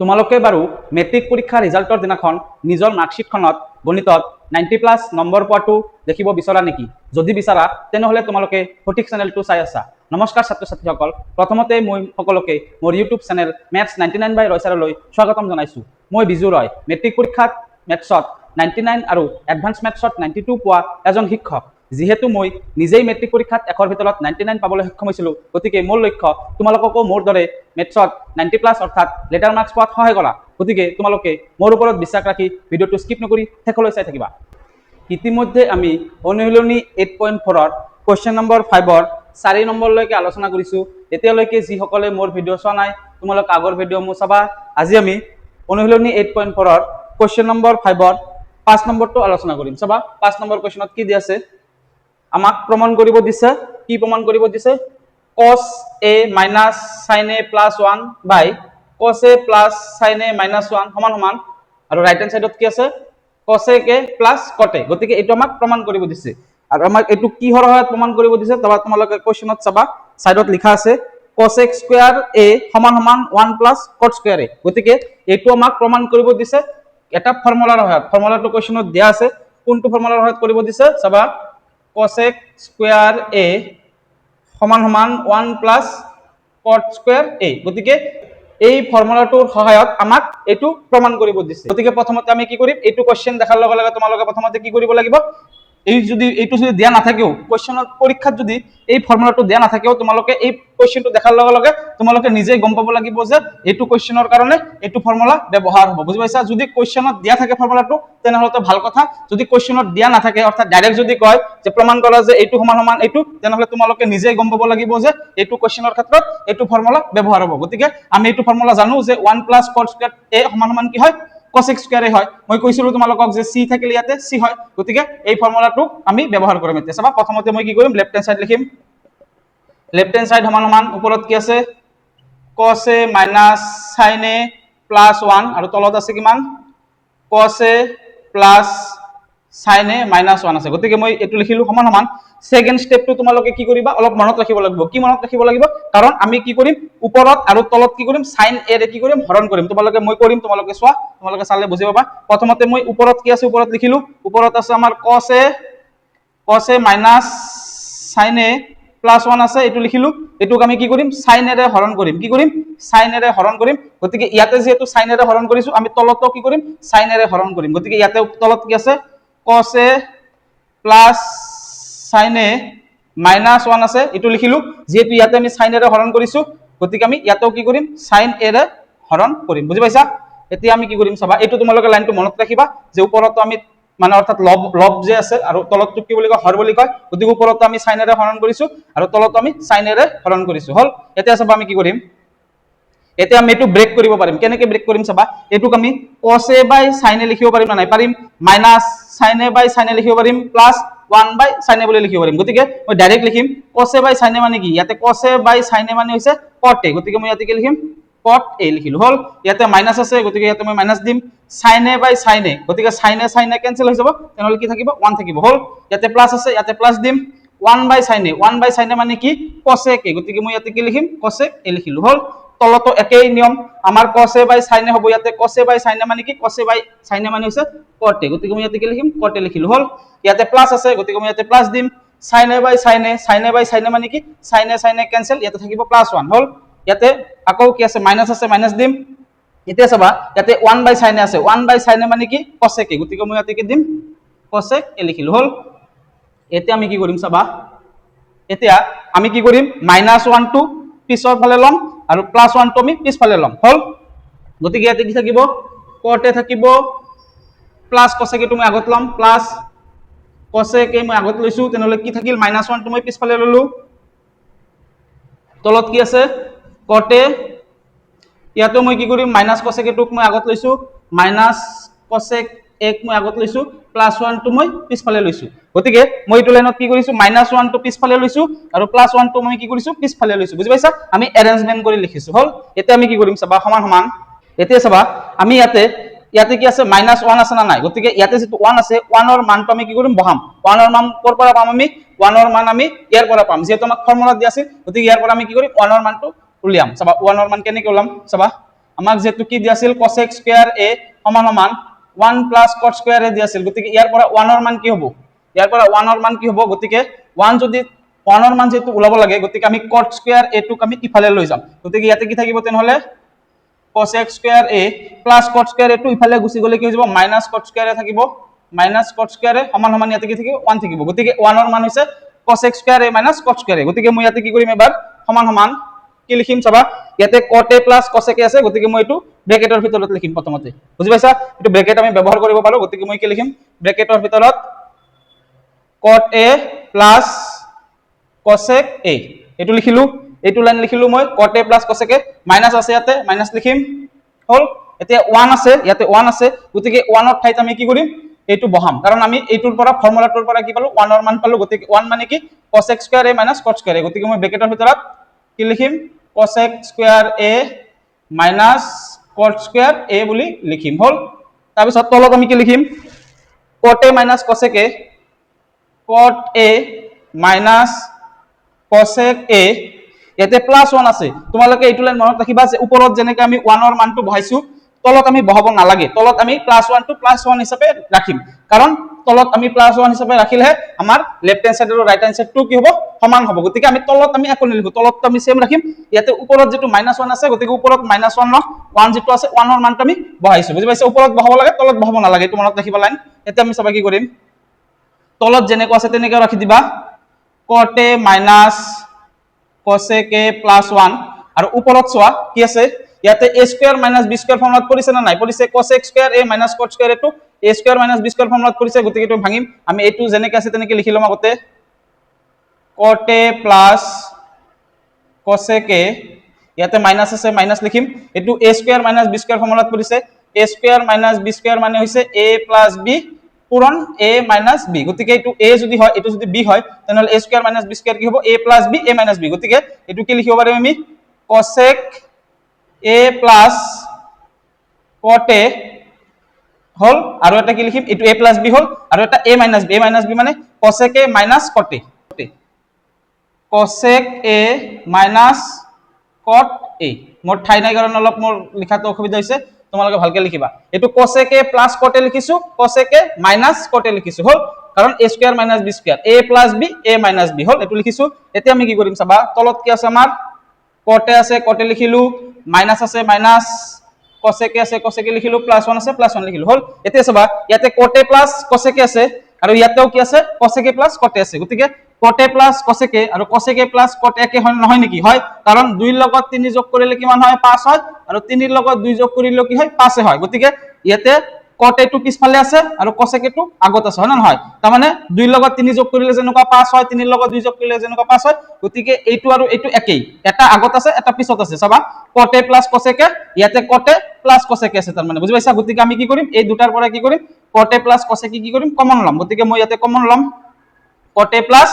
তোমালোকে বাৰু মেট্ৰিক পৰীক্ষা ৰিজাল্টৰ দিনাখন নিজৰ মাৰ্কশ্বিটখনত গণিতত 90+ নম্বৰ পোৱাটো দেখিব বিচৰা নেকি? যদি বিচাৰা তেনেহলে তোমালোকে সঠিক চেনেলটো চাই আছা। নমস্কাৰ ছাত্ৰ ছাত্ৰীসকল, প্ৰথমতে মই সকলোকে মোৰ ইউটিউব চেনেল মেথছ 99 বাই ৰয় ছাৰলৈ স্বাগতম জনাইছোঁ। মই বিজু ৰয়, মেট্ৰিক পৰীক্ষাত মেথছত 99 আৰু এডভান্স মেথছত 92 পোৱা এজন শিক্ষক। যেহেতু মই নিজেই মেট্ৰিক পৰীক্ষাত 100ৰ ভিতৰত 99 পাবলৈ সক্ষম হৈছিলোঁ, গতিকে মোৰ লক্ষ্য তোমালোককো মোৰ দৰে মেথছত 90+ অৰ্থাৎ লেটাৰ মাৰ্কছ পোৱাত সহায় কৰা। গতিকে তোমালোকে মোৰ ওপৰত বিশ্বাস ৰাখি ভিডিঅ'টো স্কিপ নকৰি শেষলৈ চাই থাকিবা। ইতিমধ্যে আমি অনুশীলনী 8.4ৰ কুৱেশ্যন নম্বৰ 5ৰ 4 নম্বৰলৈকে আলোচনা কৰিছোঁ। এতিয়ালৈকে যিসকলে মোৰ ভিডিঅ' চোৱা নাই তোমালোক আগৰ ভিডিঅ' মোৰ চাবা। আজি আমি অনুশীলনী 8.4ৰ কুৱেশ্যন নম্বৰ 5ৰ 5 নম্বৰটো আলোচনা কৰিম। চাবা 5 নম্বৰ কুৱেশ্যনত কি দিয়া আছে, আমাক প্ৰমাণ কৰিব দিছে। কি প্ৰমাণ কৰিব দিছে? cos a minus sin a plus 1 by cos a plus sin a minus 1 সমান সমান, আৰু ৰাইট হেণ্ড সাইডত কি আছে? cosec a plus cot a। গতিকে এইটো আমাক প্ৰমাণ কৰিব দিছে। আৰু আমাক এইটো কি সহায়ত প্ৰমাণ কৰিব দিছে? তোমালোকে কোৱেশ্যনত চাবা, সাইডত লিখা আছে cosec square a সমান সমান 1 plus cot square a। গতিকে এইটো আমাক প্ৰমাণ কৰিব দিছে এটা ফৰ্মুলাৰ সহায়ত। ফৰ্মুলাটো কোৱেশ্যনত দিয়া আছে। কোনটো ফৰ্মুলাৰ সহায়ত কৰিব দিছে? চাবা, cosec square a সমান সমান 1 plus cot square a। গতিকে এই ফৰ্মুলাটোৰ সহায়ত আমাক এইটো প্ৰমাণ কৰিব দিছে। গতিকে প্ৰথমতে আমি কি কৰিম? এইটো কোৱেশ্যন দেখাৰ লগে লগে তোমালোকে প্ৰথমতে কি কৰিব লাগিব? এইটো যদি দিয়া নাথাকেও, কোৱেশ্যনত পৰীক্ষাত যদি এই ফৰ্মুলাটো দিয়া নাথাকেও, তোমালোকে এই কোৱেশ্যনটো দেখাৰ লগে লগে তোমালোকে নিজে গম পাব লাগিব যে এইটো কোৱেশ্যনৰ কাৰণে এইটো ফৰ্মুলা ব্যৱহাৰ হ'ব। বুজি পাইছা? যদি কোৱেশ্যনত দিয়া থাকে ফৰ্মুলাটো তেনেহ'লে তো ভাল কথা। যদি কোৱেশ্যনত দিয়া নাথাকে, অৰ্থাৎ ডাইৰেক্ট যদি কয় যে প্ৰমাণ কৰা যে এইটো সমান সমান এইটো, তেনেহ'লে তোমালোকে নিজে গম পাব লাগিব যে এইটো কোৱেশ্যনৰ ক্ষেত্ৰত এইটো ফৰ্মুলা ব্যৱহাৰ হ'ব। গতিকে আমি এইটো ফৰ্মুলা জানো যে 1 plus cot square a সমান সমান কি হয়? cosec square a হয়। মই কৈছিলো তোমালোকক যে c থাকিলে ইয়াতে c হয়। গতিকে এই ফৰ্মুলাটো আমি ব্যৱহাৰ কৰিম। এতিয়া চাবা, প্ৰথমতে মই কি কৰিম? লেফ্ট হেণ্ড সাইড লিখিম। লেফ্ট হেণ্ড সাইড সমান সমান, ওপৰত কি আছে? cos a minus sin a plus 1, আৰু তলত আছে কিমান? cos a plus sin a minus 1 আছে। গতিকে মই এইটো লিখিলো সমান সমান। সেকেন্ড স্টেপটো তোমালোকে কি কৰিবা? অলপ মনত ৰাখিব লাগিব। কি মনত ৰাখিব লাগিব? কাৰণ আমি কি কৰিম? ওপৰত আৰু তলত কি কৰিম? sin a ৰে কি কৰিম? হৰণ কৰিম। তোমালোকে মই কৰিম, তোমালোকে চোৱা, তোমালোকে চালে বুজি পাবা। প্ৰথমতে মই ওপৰত কি আছে ওপৰত লিখিলো। ওপৰত আছে আমাৰ cos a minus sin a plus 1 আছে, এইটো লিখিলো। এইটোক আমি কি কৰিম? sin a ৰে হৰণ কৰিম। কি কৰিম? sin a ৰে হৰণ কৰিম। গতিকে ইয়াতে যেহেতু sin a ৰে হৰণ কৰিছো, আমি তলতো কি কৰিম? sin a ৰে হৰণ কৰিম। গতিকে ইয়াতে তলত কি আছে? cos a plus sin a minus 1 আছে, এইটো লিখিলো। যেহেতু ইয়াতে আমি sin a ৰে হৰণ কৰিছো, গতিকে আমি ইয়াতেও কি কৰিম? sin a ৰে হৰণ কৰিম। বুজি পাইছা? এতিয়া আমি কি কৰিম চাবা, এইটো তোমালোকে লাইনটো মনত ৰাখিবা যে ওপৰতো আমি মানে অৰ্থাৎ লব যে আছে, আৰু তলতটো কি বুলি কয়? হৰ বুলি কয়। গতিকে ওপৰতো আমি sin a ৰে হৰণ কৰিছো আৰু তলতো আমি sin a ৰে হৰণ কৰিছো। হল, এতিয়া চাবা আমি কি কৰিম? এতিয়া আমি এইটো ব্ৰেক কৰিব পাৰিম। কেনেকে ব্ৰেক কৰিম চাবা, এইটোক আমি cos a by sin a লিখিব পাৰিম না নাই? পাৰিম। Minus sin a by sin a লিখিব পাৰিম, প্লাস 1 by sin a বুলি লিখিব পাৰিম। গতিকে মই ডাইৰেক্ট লিখিম cos a by sin a মানে কি? ইয়াতে cos a by sin a মানে হৈছে cot a। গতিকে মই ইয়াতে কি লিখিম? cot a লিখিলো। হল, ইয়াতে মাইনাস আছে, গতিকে ইয়াতে মই মাইনাস দিম। sin a by sin a, গতিকে sin a কেনসেল হৈ যাব, তেনেহলে কি থাকিব? 1 থাকিব। হল, ইয়াতে প্লাস আছে, ইয়াতে প্লাস দিম। 1 by sin a, 1 by sin a মানে কি? cosec a। গতিকে মই ইয়াতে কি লিখিম? cosec a লিখিলো। হল, তলতো একেই নিয়ম, আমাৰ cos a by sin a হ'ব। ইয়াতে cos a by sin a মানে কি? cos a by sin a মানে হৈছে cot a। গতিকে মই ইয়াতে কি লিখিম? cot a লিখিলো। হল, ইয়াতে প্লাস আছে, গতিকে মই ইয়াতে প্লাস দিম। sin a by sin a, sin a by sin a মানে কি? sin a কেনসেল, ইয়াতে থাকিব প্লাস 1। হল, ইয়াতে আকৌ কি আছে? মাইনাস আছে, মাইনাস দিম। এতিয়া চাবা, ইয়াতে 1 by sin a আছে, 1 by sin a মানে কি? cosec a। গতিকে মই ইয়াতে কি দিম? cosec a লিখিলো। হল, এতিয়া আমি কি কৰিম চাবা, এতিয়া আমি কি কৰিম? -1 টো পিছৰ ফালে লম আৰু +1 টো আমি পিছফালে লম। হল, গতিকে ইয়াতে কি থাকিব? cot a থাকিব, প্লাস cosec a টো মই আগত লম, প্লাস cosec a মই আগত লৈছো, তেনেহলে কি থাকিল? -1 টো মই পিছফালে ললো। তলত কি আছে? cot a, ইয়াতো মই কি কৰিম? মাইনাস cosec a টোক মই আগত লৈছো, মাইনাস cosec a মই আগত লৈছো, +1 টো মই পিছফালে লৈছো। গতিকে মই এইটো লাইনত কি কৰিছো? -1 টো পিছফালে লৈছো আৰু +1 টো মই কি কৰিছো? পিছফালে লৈছো। বুজি পাইছা? আমি এৰেঞ্জমেন্ট কৰি লিখিছো। হল, এতিয়া আমি কি কৰিম চাবা, সমান সমান। এতিয়া চাবা, আমি ইয়াতে কি আছে? -1 আছে না নাই? গতিকে ইয়াতে যেটো 1 আছে, 1 ৰ মানটো আমি কি কৰিম? বহাম। 1 ৰ মান কৰ পৰা পাম আমি? 1 ৰ মান আমি ইয়াৰ পৰা পাম, যেহেতু আমাক ফৰ্মুলা দিয়া আছে। গতিকে ইয়াৰ পৰা আমি কি কৰিম? 1 ৰ মানটো উলিয়াম। চাবা 1 ৰ মান কেনেকৈ ওলাম চাবা, আমাক যেহেতু কি দিয়া আছিল cosec স্কয়ার a সমান সমান 1 প্লাস cot স্কয়ার a দিয়া আছিল গতিকে ইয়াৰ পৰা 1 ৰ মান কি হ'ব ইয়াৰ পৰা 1 ৰ মান কি হ'ব গতিকে 1 যদি 1 ৰ মান যেহেতু ওলাব লাগে গতিকে আমি cot স্কয়ার a টোক আমি ইফালে লৈ যাম গতিকে ইয়াতে কি থাকিব তেনেহলে cosec square a plus cot square a টো ইফালে গুচি গলে কি হৈ যাব মাইনাস cot স্কয়ার a থাকিব মাইনাস cot স্কয়ার a সমান সমান ইয়াতে কি থাকিব 1 থাকিব গতিকে 1 ৰ মান হৈছে cosec square a minus cot square a গতিকে মই ইয়াতে কি কৰিম এবাৰ সমান সমান কি লিখিম চাবা ইয়াতে cot a plus cosec a আছে গতিকে মই এটো ব্ৰ্যাকেটৰ ভিতৰত লিখিম প্ৰথমতে বুজি পাইছা এটো ব্ৰ্যাকেট আমি ব্যৱহাৰ কৰিব পাৰো গতিকে মই কি লিখিম ব্ৰ্যাকেটৰ ভিতৰত cot a plus cosec a এটো লিখিলো এটো লাইন লিখিলো মই cot a plus cosec a minus আছে ইয়াতে মাইনাস লিখিম হল এতিয়া 1 আছে ইয়াতে 1 আছে গতিকে 1 ৰ ঠাইত আমি কি কৰিম এইটো বহাম কাৰণ আমি এইটোৰ পৰা ফৰ্মুলাটোৰ পৰা কি পালো 1 ৰ মান পালো গতিকে 1 মানে কি cosec square a minus cot square a গতিকে মই ব্ৰ্যাকেটৰ ভিতৰত কি লিখিম cosec square a minus cot square a বুলি লিখিম হল তাৰ পিছত তলত আমি কি লিখিম cot a minus cosec a cot a minus cosec a ইয়াতে প্লাস 1 আছে তোমালোকে এইটো লাইন মনত ৰাখিবা যে ওপৰত যেনেকৈ আমি 1 ৰ মানটো বহাইছো তলত আমি বহাব নালাগে তলত আমি +1 টো +1 হিচাপে ৰাখিম কাৰণ তলত আমি +1 হিচাপে ৰাখিলে আমাৰ লেফট হ্যান্ড সাইড আৰু ৰাইট হ্যান্ড সাইড টো কি হ'ব সমান হ'ব গতিকে আমি তলত আমি একো নিলিখো তলত আমি সেম ৰাখিম ইয়াতে ওপৰত যেটো -1 আছে গতিকে ওপৰত -1 ন 1 যেটো আছে 1 ৰ মানটো আমি বহাইছো বুজি পাইছে ওপৰত বহাব লাগে তলত বহাব নালাগে এইটো মনত ৰাখিবা লাইন এতিয়া আমি সবাই কি কৰিম তলত যেনেকৈ আছে তেনেকৈ ৰাখি দিবা cot a minus cosec a plus 1 আৰু ওপৰত চোৱা কি আছে ইয়াতে a square minus b square ফৰ্মুলাত পৰিছে না নাই পৰিছে cosec square a minus cot square a টো a square minus b square ফৰ্মুলাত পৰিছে গতিকে এটো ভাঙিম আমি এটো যেনেকৈ আছে তেনেকৈ লিখি লম আগতে cot a plus cosec a ইয়াতে মাইনাস আছে মাইনাস লিখিম এটো a square minus b square ফৰ্মুলাত পৰিছে a square minus b square মানে হৈছে a plus b পূৰণ a minus b গতিকে এটো a যদি হয় এটো যদি b হয় তেনেহলে a square minus b square কি হ'ব a plus b a minus b গতিকে এটো কি লিখিব পাৰিম আমি cosec a plus cot a হল আৰু এটা কি লিখিম এটো a plus b হল আৰু এটা a minus b মানে cosec a minus cot a cosec a minus cot a মোৰ ঠাই নাই কাৰণ অলপ মোৰ লিখাটো অসুবিধা হৈছে তোমালোকে ভালকে লিখিবা এটো cosec a plus cot a লিখিছো cosec a minus cot a লিখিছো হল কাৰণ a square minus b square a plus b a minus b হল এটো লিখিছো এতিয়া আমি কি কৰিম চাবা তলত কি আছে আমাৰ cot a আছে cot a লিখিলো মাইনাস আছে মাইনাস cosec a আছে cosec a লিখিলো +1 আছে +1 লিখিলো হল এতিয়া চাবা ইয়াতে cot a plus cosec a আছে আৰু ইয়াতেও কি আছে cosec a plus cot a আছে গতিকে cot a plus cosec a আৰু cosec a plus cot a কে নহয় নেকি হয় কাৰণ 2 ৰ লগত 3 যোগ কৰিলে কিমান হয় 5 হয় আৰু 3 ৰ লগত 2 যোগ কৰিলে কি হয় 5 হয় গতিকে ইয়াতে cot a টো পিছফালে আছে আৰু cosec a টো আগত আছে হয় না নহয় তাৰ মানে 2 ৰ লগত 3 যোগ কৰিলে যেনেকুৱা 5 হয় 3 ৰ লগত 2 যোগ কৰিলে যেনেকুৱা 5 হয় গতিকে এইটো আৰু এইটো একেই এটা আগত আছে এটা পিছত আছে চাবা cot a plus cosec a ইয়াতে cot a plus cosec a আছে তাৰ মানে বুজি পাইছা গতিকে আমি কি কৰিম এই দুটাৰ পৰা কি কৰিম cot a plus cosec a কি কৰিম কমন লম গতিকে মই ইয়াতে কমন লম cot a plus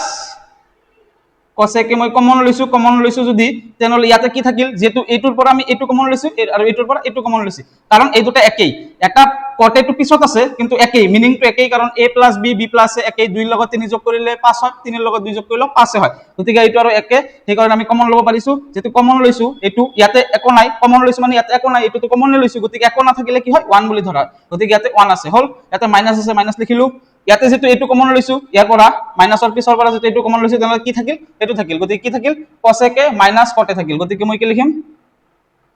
cosec a মই কমন লৈছো যদি তেনেহলে ইয়াতে কি থাকিল যেটো এইটোৰ পৰা আমি এইটো কমন লৈছো আৰু এইটোৰ পৰা এইটো কমন লৈছো কাৰণ এই দুটা একেই এটা cot a টো পিছত আছে কিন্তু একেই মিনিং টো একেই কাৰণ a plus b b plus a একেই 2 ৰ লগত 3 যোগ কৰিলে 5 হয় 3 ৰ লগত 2 যোগ কৰিলে 5 হয় গতিকে এইটো আৰু একে সেই কাৰণে আমি কমন লব পাৰিছো যেটো কমন লৈছো এইটো ইয়াতে একো নাই কমন লৈছো মানে ইয়াতে একো নাই এইটো কমন লৈছো গতিকে একো নাথাকিলে কি হয় 1 বুলি ধৰা গতিকে ইয়াতে 1 আছে হল ইয়াতে মাইনাস আছে মাইনাস লিখিলো ইয়াতে যেটো এইটো কমন লৈছো ইয়াৰ পৰা মাইনাসৰ পিছৰ পৰা যেটো এইটো কমন লৈছো তেনেহলে কি থাকিল এটো থাকিল গতিকে কি থাকিল cosec a minus cot a থাকিল গতিকে মই কি লিখিম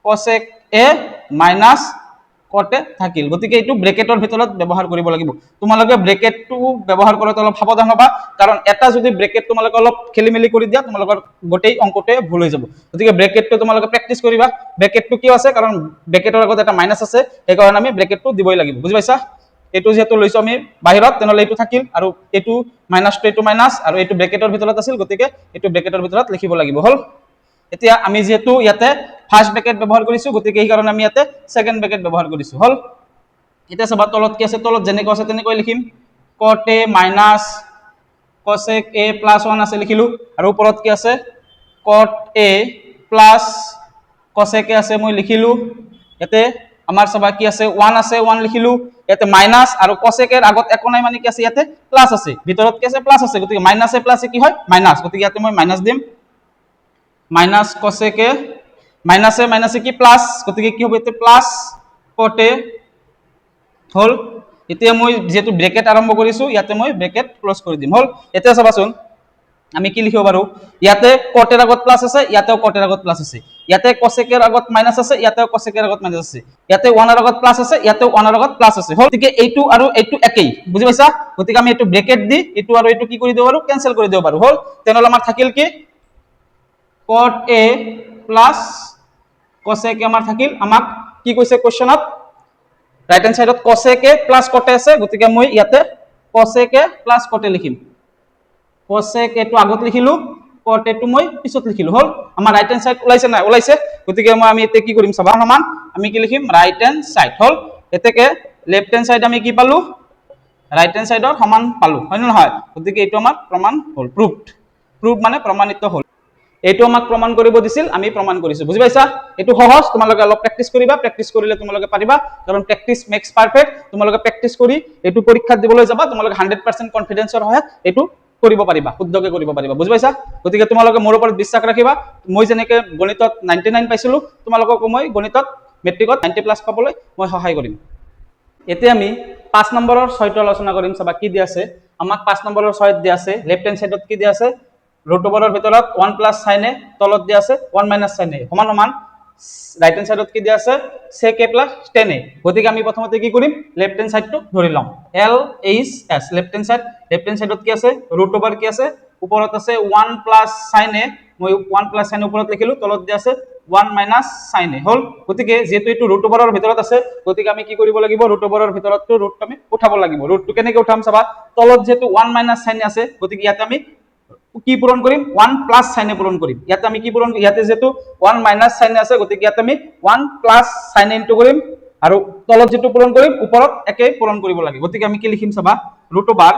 cosec a minus cot a থাকিল গতিকে এইটো ব্ৰ্যাকেটৰ ভিতৰত ব্যৱহাৰ কৰিব লাগিব তোমালোকে ব্ৰ্যাকেটটো ব্যৱহাৰ কৰোতে অলপ সাৱধান হ'বা কাৰণ এটা যদি ব্ৰ্যাকেট তোমালোকে অলপ খেলিমেলি কৰি দিয়া তোমালোকৰ গোটেই অংকতে ভুল হৈ যাব গতিকে ব্ৰ্যাকেটটো তোমালোকে প্ৰেক্টিস কৰিবা ব্ৰ্যাকেটটো কি আছে কাৰণ ব্ৰ্যাকেটৰ আগত এটা মাইনাস আছে সেই কাৰণে আমি ব্ৰ্যাকেটটো দিবই লাগিব বুজি পাইছা এটো যেটো লৈছো আমি বাহিৰত তেনেহলে এটো থাকিল আৰু এটো মাইনাস টু এটো মাইনাস আৰু এটো ব্ৰ্যাকেটৰ ভিতৰত আছিল গতিকে এটো ব্ৰ্যাকেটৰ ভিতৰত লিখিব লাগিব হল এতিয়া আমি যেটো ইয়াতে ফাৰ্স্ট ব্ৰ্যাকেট ব্যৱহাৰ কৰিছো গতিকে এই কাৰণে আমি ইয়াতে সেকেন্ড ব্ৰ্যাকেট ব্যৱহাৰ কৰিছো হল এতিয়া সবা তলত কি আছে তলত যেনেকৈ আছে তেনেকৈ লিখিম cot a minus cosec a plus 1 আছে লিখিলো আৰু ওপৰত কি আছে cot a plus cosec a আছে মই লিখিলো ইয়াতে আমাৰ সবা কি আছে 1 আছে 1 লিখিলো ইয়াতে মাইনাস আৰু cosec এৰ আগত একো নাই মানে কি আছে ইয়াতে প্লাস আছে ভিতৰত কি আছে প্লাস আছে গতিকে মাইনাস এ প্লাস কি হয় মাইনাস গতিকে ইয়াতে মই মাইনাস দিম minus cosec a মাইনাসে মাইনাসে কি প্লাস, গতিকে কি হ'ব এতিয়া প্লাস cot a হল। এতিয়া মই যেহেতু ব্ৰেকেট আৰম্ভ কৰিছো ইয়াতে মই ব্ৰেকেট ক্লোজ কৰি দিম হল। এতিয়া চাবাচোন আমি কি লিখিব পাৰো, ইয়াতে cot এর আগত প্লাস আছে, ইয়াতেও cot এর আগত প্লাস আছে, ইয়াতে cosec এর আগত মাইনাস আছে, ইয়াতেও cosec এর আগত মাইনাস আছে, ইয়াতে 1 এর আগত প্লাস আছে, ইয়াতেও 1 এর আগত প্লাস আছে হল। গতিকে এইটো আৰু এইটো একেই, বুজি পাইছা? গতিকে আমি এইটো ব্ৰেকেট দি এইটো আৰু এইটো কি কৰি দিব পাৰো, ক্যান্সেল কৰি দিব পাৰো হল। তেনেহলে আমাৰ থাকিল কি cot a plus cosec a আমাৰ থাকিল, আমাক কি কৈছে কোৱেশ্চনত রাইট হ্যান্ড সাইডত cosec a plus cot a আছে, গতিকে মই ইয়াতে cosec a plus cot a লিখিম। cosec a টো আগত লিখিলো, cot a টো মই পিছত লিখিলো হল। আমাৰ রাইট হ্যান্ড সাইড ওলাইছে না, ওলাইছে। গতিকে মই আমি এতে কি কৰিম চাবা সমান, আমি কি লিখিম রাইট হ্যান্ড সাইড হল। এতেকে লেফট হ্যান্ড সাইড আমি কি পালো, রাইট হ্যান্ড সাইডৰ সমান পালো, হয় না নহয়? গতিকে এইটো আমাৰ প্ৰমাণ হল, প্ৰুভড। প্ৰুভ মানে প্ৰমাণিত হল। এইটো আমাক প্ৰমাণ কৰিব দিছিল, আমি প্ৰমাণ কৰিছো, বুজি পাইছা? এইটো সহজ, তোমালোকে অলপ প্ৰেক্টিস কৰিবা, প্ৰেক্টিস কৰিলে তোমালোকে পাৰিবা, কাৰণ প্ৰেক্টিস মেক্স পাৰফেক্ট। তোমালোকে প্ৰেক্টিস কৰি এইটো পৰীক্ষাত দিবলৈ যাবা, তোমালোকে 100% কনফিডেন্সৰ সহায়ত এইটো কৰিব পাৰিবা, শুদ্ধকে কৰিব পাৰিবা, বুজি পাইছা? গতিকে তোমালোকে মোৰ ওপৰত বিশ্বাস ৰাখিবা। মই যেনেকে গণিতত 99 পাইছিলো, তোমালোককো মই গণিতত মেট্ৰিকত 90+ পাবলৈ মই সহায় কৰিম। এতিয়া আমি 5 নম্বৰৰ 6টো আলোচনা কৰিম। চাবা কি দিয়া আছে, আমাক 5 নম্বৰৰ 6ত দিয়া আছে লেফট হ্যান্ড সাইডত কি দিয়া আছে, ৰুট ওভাৰৰ ভিতৰত 1 প্লাস sin a, তলত দিয়া আছে 1 মাইনাস sin a সমান সমান রাইট হ্যান্ড সাইডত কি দিয়া আছে sec a plus tan a। গতিকে আমি প্ৰথমতে কি কৰিম, লেফট হ্যান্ড সাইডটো ধৰি লম, l h s left hand সাইডত কি আছে, ৰুট ওভাৰ কি আছে, ওপৰত আছে 1 প্লাস sin a, মই 1 প্লাস sin a ওপৰত লিখিলো, তলত দিয়া আছে 1 মাইনাস sin a হল। গতিকে যেহেতু এইটো ৰুট ওভাৰৰ ভিতৰত আছে, গতিকে আমি কি কৰিব লাগিব, ৰুট ওভাৰৰ ভিতৰতটো ৰুটটো আমি উঠাব লাগিব। ৰুটটো কেনেকৈ উঠাম চাবা, তলত যেহেতু 1 মাইনাস sin a আছে, গতিকে ইয়াতে আমি কি পূরণ করিম, 1 প্লাস sin a পূরণ করিম। ইয়াতে আমি কি পূরণ, ইয়াতে যেহেতু 1 মাইনাস sin a আছে, গতিকে ইয়াতে আমি 1 প্লাস sin a ইনটু করিম, আৰু তলত যেটো পূৰণ কৰিম ওপৰত একে পূৰণ কৰিব লাগে। গতিকে আমি কি লিখিম চাবা, ৰুট ওভাৰ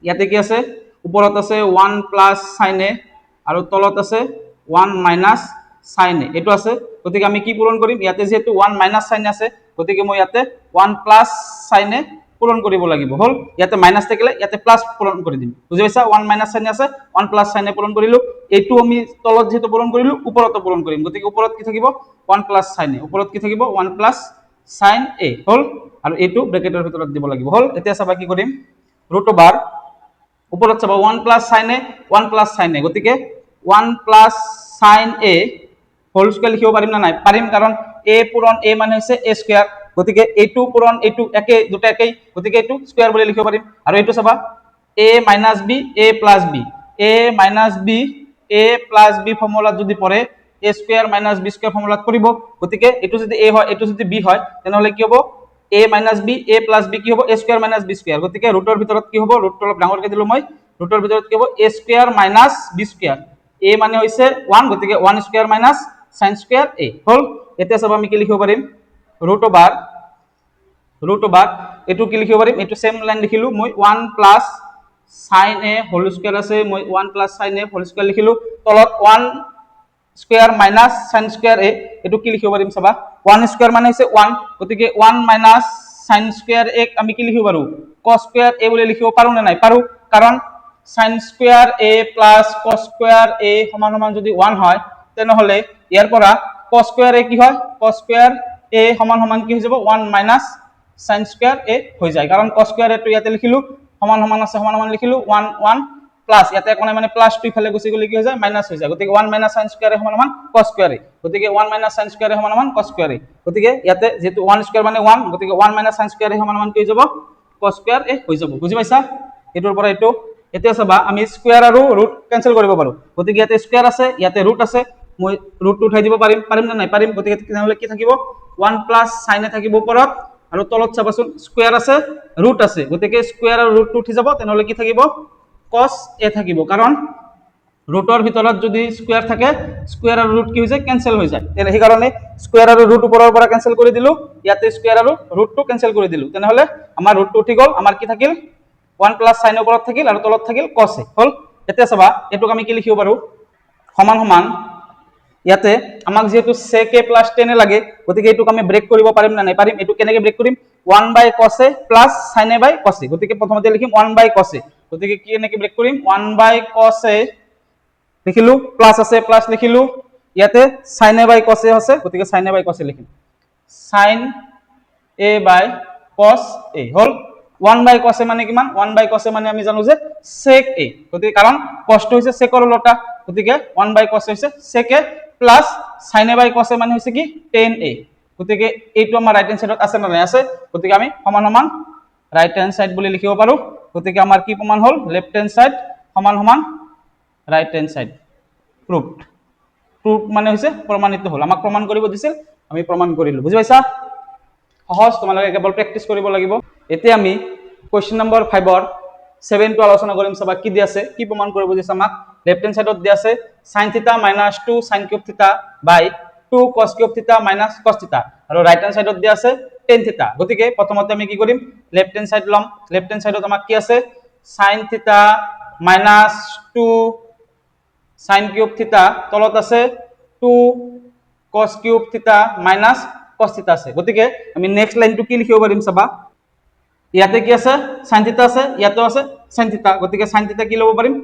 ইয়াতে কি আছে, ওপৰত আছে 1 প্লাস sin a আৰু তলত আছে 1 মাইনাস sin a, এটো আছে। গতিকে আমি কি পূরণ করিম, ইয়াতে যেহেতু 1 মাইনাস sin a আছে, গতিকে মই ইয়াতে 1 প্লাস sin a পূরণ কৰিব লাগিব হল। ইয়াতে মাইনাস থাকিলে ইয়াতে প্লাস পূৰণ কৰি দিম, বুজি পাইছা? 1 মাইনাস sin a আছে, 1 প্লাস sin a পূরণ কৰিলো। এইটো আমি তলত যেহেতু পূৰণ কৰিলো, ওপৰতো পূৰণ কৰিম। গতিকে ওপৰত কি থাকিব, 1 প্লাস sin a, ওপৰত কি থাকিব 1 প্লাস sin a হল, আৰু এইটো ব্ৰেকেটৰ ভিতৰত দিব লাগিব হল। এতিয়া চাবা কি কৰিম, ৰুট ওভাৰ ওপৰত চাবা 1 plus sin a, 1 plus sin a, গতিকে 1 plus sin a whole square লিখিব পাৰিম না নাই, পাৰিম, কাৰণ a পূৰণ a মানে হৈছে a স্কয়াৰ। গতিকে এইটো পূৰণ এইটো একে, দুটা একেই, গতিকে এইটো স্কয়াৰ বুলি লিখিব পাৰিম। আৰু এইটো চাবা a minus b a plus b, a minus b a plus b ফর্মুলা যদি পড়ে a square minus b square ফর্মুলাত পৰিব। গতিকে এইটো যদি a হয়, এইটো যদি b হয়, তেনেহলে কি হ'ব, a minus b a plus b কি হ'ব, a square minus b square. গতিকে ৰুটৰ ভিতৰত কি হ'ব, ৰুটটো অলপ ডাঙৰকে দিলো মই, ৰুটৰ ভিতৰত কি হ'ব a square minus b square, a মানে হৈছে 1, গতিকে 1 square minus sin square a হল। এতিয়া চাবা আমি কি লিখিব পাৰিম, ৰুট ওভাৰ এটো কি লিখিব পাৰিম, এটো সেম লাইন লিখিলো মই, 1 plus sin a whole square আছে, মই 1 plus sin a whole square লিখিলো, তলত 1 square minus sin square a, এটো কি লিখিব পাৰিম চাবা, 1 স্কয়ার মানে হৈছে 1, গতিকে 1 মাইনাস sin স্কয়ার a আমি কি লিখিব পাৰো, cos স্কয়াৰ a বুলি লিখিব পাৰো না নাই, পাৰো, কাৰণ sin square a plus cos square a সমান সমান যদি 1 হয়, তেনেহলে ইয়াৰ পৰা cos স্কয়ার a কি হয়, cos স্কয়ার a সমান সমান কি হৈ যাব, 1 মাইনাস sin স্কয়ার a হৈ যায়, কাৰণ cos স্কয়ার a টো ইয়াতে লিখিলো, সমান সমান আছে, সমান সমান লিখিলো, 1 1 প্লাস ইয়াতে কোনে মানে প্লাস টো ইফালে গুচি গলে কি হৈ যায়, মাইনাস হৈ যায়। গতিকে 1 মাইনাস sin স্কয়ার a সমান সমান cos স্কয়ার a, গতিকে 1 মাইনাস sin স্কয়ার a সমান সমান cos স্কয়ার a। গতিকে ইয়াতে যেহেতু 1 স্কয়ার মানে 1, গতিকে 1 মাইনাস sin স্কয়ার a সমান সমান কি হৈ যাব, cos স্কয়ার a হৈ যাব, বুজি পাইছা? এটোৰ পৰা এটো। এতিয়া চাবা আমি স্কয়াৰ আৰু ৰুট ক্যান্সেল কৰিব পাৰো। গতিকে ইয়াতে স্কয়াৰ আছে, ইয়াতে ৰুট আছে, মই ৰুটটো উঠাই দিব পাৰিম না নাই, পাৰিম। গতিকে তেনেহলে কি থাকিব, 1 প্লাস sin a থাকিব ওপৰত, আৰু তলত চাবাচোন স্কয়াৰ আছে ৰুট আছে, গতিকে স্কয়াৰ আৰু ৰুটটো উঠি যাব, তেনেহলে কি থাকিব, cos a থাকিব, কাৰণ ৰুটৰ ভিতৰত যদি স্কয়াৰ থাকে, স্কয়াৰ আৰু ৰুট কি হৈ যায়, ক্যান্সেল হৈ যায়। সেই কাৰণে স্কয়াৰ আৰু ৰুট ওপৰৰ পৰা ক্যান্সেল কৰি দিলো, ইয়াতে স্কয়াৰ আৰু ৰুটটো ক্যান্সেল কৰি দিলো, তেনেহলে আমাৰ ৰুটটো উঠি গল, আমাৰ কি থাকিল 1 প্লাস sin ওপৰত থাকিল, আৰু তলত থাকিল cos a হল। এতিয়া চাবা এটোক আমি কি লিখিব পাৰো, সমান সমান ইয়াতে আমাক যেহেতু sec a plus tan a লাগে, গতিকে এইটোক আমি ব্রেক কৰিব পাৰিম না নাই, পাৰিম। এইটো কেনেকৈ ব্ৰেক কৰিম, 1 by cos a plus sin a by cos a, গতিকে প্ৰথমতে লিখিম 1 বাই cos a, গতিকে কি এনেকৈ ব্ৰেক কৰিম, 1 বাই cos a লিখিলো, প্লাস আছে প্লাস লিখিলো, ইয়াতে sin a by cos a আছে গতিকে sin a by cos a লিখিম sin a by cos a hall 1 by cos a মানে কিমান 1 বাই cos a মানে আমি জানো যে sec a গতিকে কাৰণ cos টো হৈছে sec ৰ উলটা গতিকে 1 বাই cos a হৈছে sec a plus sin a by cos a মানে হৈছে কি tan a গতিকে এইটো আমাৰ রাইট হ্যান্ড সাইডত আছে না নাই আছে গতিকে আমি সমান সমান রাইট হ্যান্ড সাইড বুলি লিখিব পাৰো গতিকে আমাৰ কি প্ৰমাণ হল লেফট হ্যান্ড সাইড সমান সমান ৰাইট হ্যান্ড সাইড প্ৰুভড প্ৰুভ মানে হৈছে প্ৰমাণিত হল আমাক প্ৰমাণ কৰিব দিছিল আমি প্ৰমাণ কৰিলো বুজি পাইছা সহজ তোমালোকে কেৱল প্ৰেক্টিস কৰিব লাগিব এতিয়া আমি কোৱেশ্চন নম্বৰ 5 ৰ 7 টো আলোচনা কৰিম সবা কি দি আছে কি প্ৰমাণ কৰিব দিছে আমাক লেফট হ্যান্ড সাইডত দি আছে sin θ - 2 sin cube θ by 2 cos cube θ - cos θ আৰু ৰাইট হ্যান্ড সাইডত দি আছে tan θ গতিকে প্ৰথমতে আমি কি কৰিম লেফট হ্যান্ড সাইড লম লেফট হ্যান্ড সাইডত আমাক কি আছে sin θ - 2 sin কিউব θ তলত আছে 2 cos কিউব θ minus cos θ আছে গতিকে আমি নেক্সট লাইনটো কি লিখিব পাৰিম চাবা ইয়াতে কি আছে sin θ আছে ইয়াতেও আছে sin θ গতিকে sin θ কি লব পাৰিম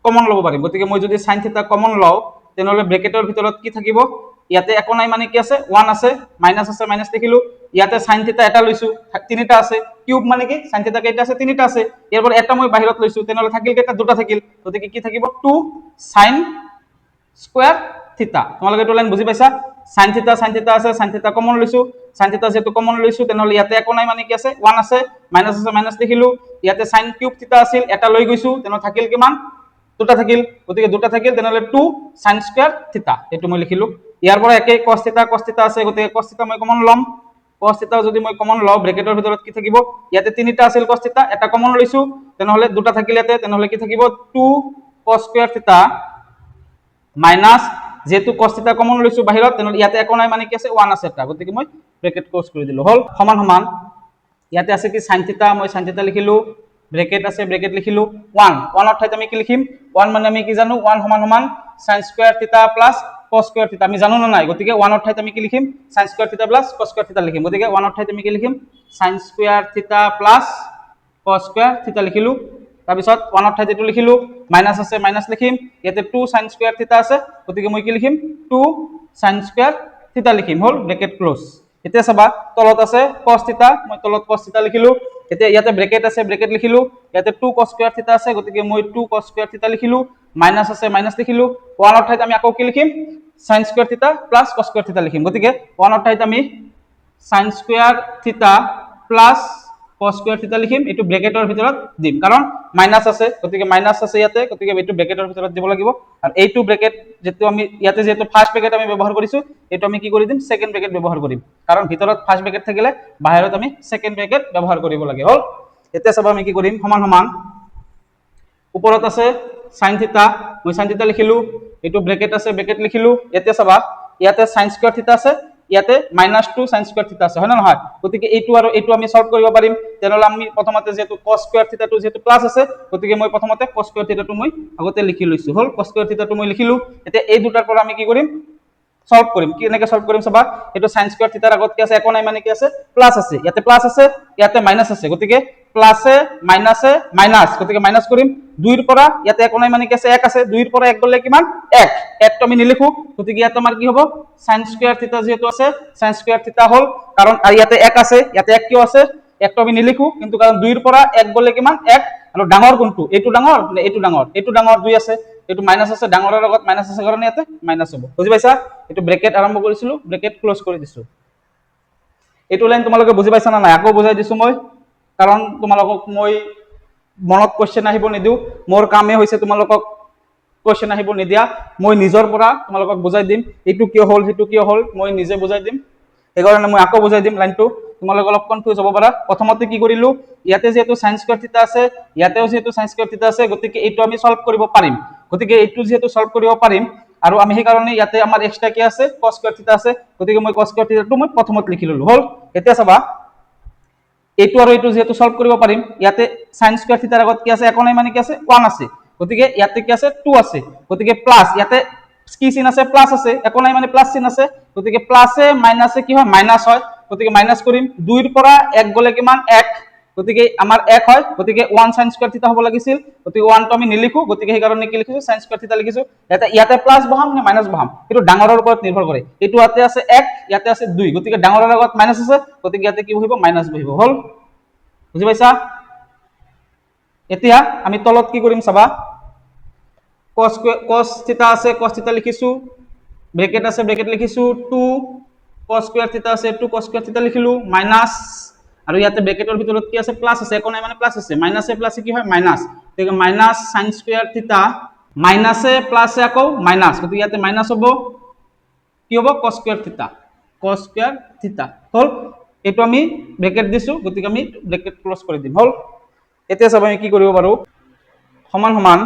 কমন লব পাৰিম গতিকে মই যদি sin θ কমন লও তেনেহলে ব্ৰেকেটৰ ভিতৰত কি থাকিব ইয়াতে একো নাই মানে কি আছে 1 আছে মাইনাস আছে মাইনাস লিখিলো ইয়াতে sin θ এটা লৈছো তিনিটা আছে কিউব মানে কি sin θ কেইটা আছে তিনিটা আছে ইয়াৰ পৰা এটা মই বাহিৰত লৈছো তেনেহলে থাকিল কেইটা দুটা থাকিল গতিকে কি থাকিব 2 sin স্কয়ার θ তোমালোকে এইটো লাইন বুজি পাইছা sin θ আছে sin θ কমন লৈছো sin θ যেটো কমন লৈছো তেনেহলে ইয়াতে একো নাই মানে কি আছে 1 আছে মাইনাস লিখিলো ইয়াতে sin কিউব θ আছিল এটা লৈ গৈছো তেনেহলে থাকিল কিমান দুটা থাকিল গতিকে দুটা থাকিল তেনেহলে 2 sin স্কয়ার θ এটো মই লিখিলো ইয়াৰ পৰা একে cos θ আছে গতিকে cos θ মই কমন লম cos θ যদি মই কমন লও ব্ৰেকেটৰ ভিতৰত কি থাকিব ইয়াতে তিনিটা আছিল cos θ এটা কমন লৈছো তেনেহলে দুটা থাকিল ইয়াতে তেনেহলে কি থাকিব 2 cos স্কয়ার θ মাইনাস যেহেতু cos θ কমন লৈছো বাহিৰত তেনেহলে ইয়াতে একো নাই মানে কি আছে 1 আছে এটা গতিকে মই ব্ৰেকেট ক্লোজ কৰি দিলো হল সমান সমান ইয়াতে আছে কি sin θ মই sin θ লিখিলো ব্ৰেকেট আছে ব্ৰেকেট লিখিলো 1 1 ৰ ঠাইত আমি কি লিখিম 1 মানে আমি কি জানো 1 সমান সমান sin square θ plus cos square θ আমি জানো না নাই গতিকে 1 ৰ ঠাইত আমি কি লিখিম sin square θ plus cos square θ লিখিম গতিকে 1 ৰ ঠাইত আমি কি লিখিম sin square θ plus cos square θ লিখিলো তাৰ পিছত 1 ৰ ঠাইত এটো লিখিলো মাইনাস আছে মাইনাস লিখিম ইয়াতে 2 sin স্কয়ার θ আছে গতিকে মই কি লিখিম 2 sin স্কয়ার θ লিখিম হল ব্ৰেকেট ক্লোজ এতিয়া চাবা তলত আছে cos θ মই তলত cos θ লিখিলো এতিয়া ইয়াতে ব্ৰেকেট আছে ব্ৰেকেট লিখিলো ইয়াতে 2 cos স্কয়ার θ আছে গতিকে মই 2 cos স্কয়ার θ লিখিলো মাইনাস আছে মাইনাস লিখিলো 1 ৰ ঠাইত আমি আকৌ কি লিখিম sin square θ plus cos square θ লিখিম গতিকে 1 ৰ ঠাইত আমি sin square θ plus cos square θ লিখিম এটো ব্ৰেকেটৰ ভিতৰত দিম কাৰণ মাইনাস আছে গতিকে মাইনাস আছে ইয়াতে গতিকে এটো ব্ৰেকেটৰ ভিতৰত দিব লাগিব আৰু এইটো ব্ৰেকেট যেটো আমি ইয়াতে যেটো ফাৰ্স্ট ব্ৰেকেট আমি ব্যৱহাৰ কৰিছো এটো আমি কি কৰি দিম সেকেন্ড ব্ৰেকেট ব্যৱহাৰ কৰিম কাৰণ ভিতৰত ফাৰ্স্ট ব্ৰেকেট থাকিলে বাহিৰত আমি সেকেন্ড ব্ৰেকেট ব্যৱহাৰ কৰিব লাগে হল এতিয়া সব আমি কি কৰিম সমান সমান ওপৰত আছে sin θ মই sin θ লিখিলো এটো ব্ৰেকেট আছে ব্ৰেকেট লিখিলো এতিয়া সবা ইয়াতে sin স্কয়ার θ আছে ইয়াতে -2 sin স্কয়ার θ আছে হয় না নহয় গতিকে এইটো আৰু এইটো আমি সলভ কৰিব পাৰিম তেনেহলে আমি প্ৰথমতে যেটো cos স্কয়াৰ θ টো যেটো প্লাস আছে গতিকে মই প্ৰথমতে cos স্কয়ার θ টো মই আগতে লিখি লৈছো হল cos স্কয়ার θ টো মই লিখিলো এতিয়া এই দুটাৰ পৰা আমি কি কৰিম সলভ কৰিম কি এনেকৈ সলভ কৰিম সবা এটো sin স্কয়াৰ θ ৰ আগত কি আছে একো নাই মানে কি আছে প্লাস আছে ইয়াতে প্লাস আছে ইয়াতে মাইনাস আছে গতিকে প্লাসে মাইনাসে মাইনাস গতিকে মাইনাস কৰিম 2 ৰ পৰা ইয়াতে একো নাই মানে কি আছে 1 আছে 2 ৰ পৰা 1 গলে কিমান 1 টো আমি নিলিখো গতিকে ইয়াতে আমাৰ কি হ'ব sin স্কয়াৰ θ যেটো আছে sin স্কয়াৰ θ হল কাৰণ আৰু ইয়াতে 1 আছে ইয়াতে 1 কিয় আছে 1 টো আমি নিলিখো কিন্তু কাৰণ 2 ৰ পৰা 1 গলে কিমান 1 আৰু ডাঙৰ কোনটো এইটো ডাঙৰ নে এইটো ডাঙৰ 2 আছে এটো মাইনাস আছে ডাঙৰৰ লগত মাইনাস আছে কাৰণে ইয়াতে মাইনাস হ'ব বুজি পাইছা এটো ব্ৰেকেট আৰম্ভ কৰিছিলো ব্ৰেকেট ক্লোজ কৰি দিছো এটো লাইন তোমালোকে বুজি পাইছা না নাই আকৌ বুজাই দিছো মই কাৰণ তোমালোকক মই মনত কোৱেশ্চন আহিব নিদিও মোৰ কামে হৈছে তোমালোকক কোৱেশ্চন আহিব নিদিয়া মই নিজৰ পৰা তোমালোকক বুজাই দিম এটো কিয় হল হেতু কিয় হল মই নিজে বুজাই দিম একাৰণে মই আকৌ বুজাই দিম লাইনটো তোমালোক অলপ কনফিউজ হ'ব পাৰা প্ৰথমতে কি কৰিলো ইয়াতে যেটো sin স্কয়াৰ θ আছে ইয়াতেও যেটো sin স্কয়াৰ θ আছে গতিকে এইটো আমি সলভ কৰিব পাৰিম গতিকে এইটো যেটো সলভ কৰিব পাৰিম আৰু আমি সেই কাৰণে ইয়াতে আমাৰ এক্সট্ৰা কি আছে cos স্কয়াৰ θ আছে গতিকে মই cos স্কয়াৰ θ টো মই প্ৰথমত লিখি ললো হল এতিয়া চাবা এইটো আৰু এইটো যেটো সলভ কৰিব পাৰিম ইয়াতে sin স্কয়াৰ θ ৰ আগত কি আছে একো নাই মানে কি আছে 1 আছে গতিকে ইয়াতে কি আছে 2 আছে গতিকে প্লাস ইয়াতে কি চিন আছে প্লাস আছে একো নাই মানে প্লাস চিন আছে গতিকে প্লাসে মাইনাসে কি হয় মাইনাস হয় গতিকে মাইনাস কৰিম 2 ৰ পৰা 1 গলে কিমান 1 গতিকে আমাৰ 1 হয়, গতিকে 1 sin স্কয়ার থিটা হ'ব লাগিছিল, গতিকে 1 টো আমি নিলিখো, গতিকে সেই কাৰণে কি লিখিছো sin স্কয়াৰ থিটা লিখিছো। ইয়াতে প্লাস বহাম নে মাইনাস বহাম সেইটো ডাঙৰৰ ওপৰত নিৰ্ভৰ কৰে। এইটো ইয়াতে আছে 1, ইয়াতে আছে 2, গতিকে ডাঙৰৰ আগত মাইনাস আছে, গতিকে ইয়াতে কি বহিব মাইনাস বহিব। হল, বুজি পাইছা? এতিয়া আমি তলত কি কৰিম চাবা, cos থিটা আছে, cos থিটা লিখিছো, ব্ৰেকেট আছে, ব্ৰেকেট লিখিছো, 2 cos স্কয়াৰ থিটা আছে, 2 cos স্কয়াৰ থিটা লিখিলো, মাইনাস আৰু ইয়াতে ব্ৰেকেটৰ ভিতৰত কি আছে প্লাস আছে, একো নাই মানে প্লাস আছে, মাইনাসে প্লাসে কি হয় মাইনাস, গতিকে মাইনাস sin স্কয়ার থিটা, মাইনাসে প্লাসে আকৌ মাইনাস, গতিকে ইয়াতে মাইনাস হ'ব, কি হ'ব cos স্কয়ার থিটা, cos স্কয়ার থিটা। হল, এটো আমি ব্ৰেকেট দিছো, গতিকে আমি ব্ৰেকেট ক্লোজ কৰি দিম। হল, এতিয়া সব আমি কি কৰিব পাৰো, সমান সমান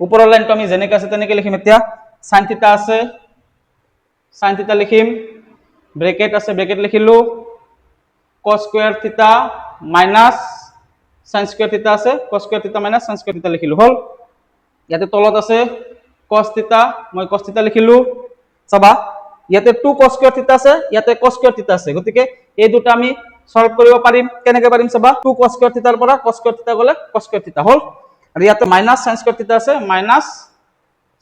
ওপৰৰ লাইনটো আমি যেনেকৈ আছে তেনেকৈ লিখিম। এতিয়া sin থিটা আছে, sin থিটা লিখিম, ব্ৰেকেট আছে, ব্ৰেকেট লিখিলো, cos স্কয়ার থিটা মাইনাস sin স্কয়ার থিটা আছে, cos স্কয়ার থিটা মাইনাস sin স্কয়ার থিটা লিখিলো। হল, ইয়াতে তলত আছে cos থিটা, মই cos থিটা লিখিলো, চাবা ইয়াতে 2 cos স্কয়ার থিটা আছে, ইয়াতে cos স্কয়ার থিটা আছে, গতিকে এই দুটা আমি সলভ কৰিব পাৰিম। কেনেকৈ পাৰিম চাবা, 2 cos স্কয়াৰ থিটাৰ পৰা cos স্কয়াৰ থিটা গলে cos স্কয়াৰ থিটা হল, আৰু ইয়াতে মাইনাস sin স্কয়ার থিটা আছে, মাইনাস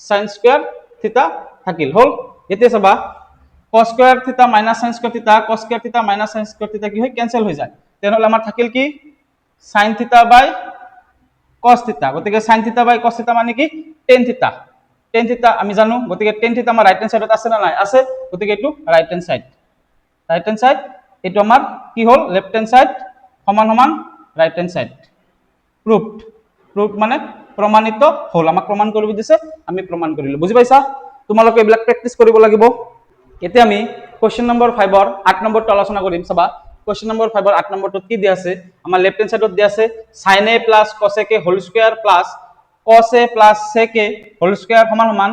sin স্কয়ার থিটা থাকিল। হল, এতিয়া চাবা cos স্কয়ার থিটা মাইনাস sin স্কয়ার থিটা, cos স্কয়ার থিটা মাইনাস sin স্কয়ার থিটা কি হয় কেনসেল হৈ যায়, তেনেহলে আমাৰ থাকিল কি sin থিটা বাই cos থিটা, গতিকে sin থিটা বাই cos থিটা মানে কি tan থিটা, tan থিটা আমি জানো, গতিকে tan থিটা আমাৰ ৰাইট হ্যান্ড সাইডত আছে না নাই, আছে, গতিকে এটো right hand side, right hand side, এটো আমাৰ কি হল লেফট হ্যান্ড সাইড সমান সমান ৰাইট হ্যান্ড সাইড, প্ৰুভড, প্ৰুভ মানে প্ৰমাণিত হল, আমাক প্ৰমাণ কৰিব দিছে, আমি প্ৰমাণ কৰিলো। বুজি পাইছা? তোমালোকে এইবিলাক প্ৰেক্টিস কৰিব লাগিব। এতিয়া আমি কোশ্চেন নম্বৰ 5 ৰ 8 নম্বৰটো আলোচনা কৰিম। চাবা কোশ্চেন নম্বৰ 5 ৰ 8 নম্বৰটোত কি দিয়া আছে, আমাৰ লেফট হ্যান্ড সাইডত দিয়া আছে sin a plus cos a whole square plus cos a plus sec a whole square সমান সমান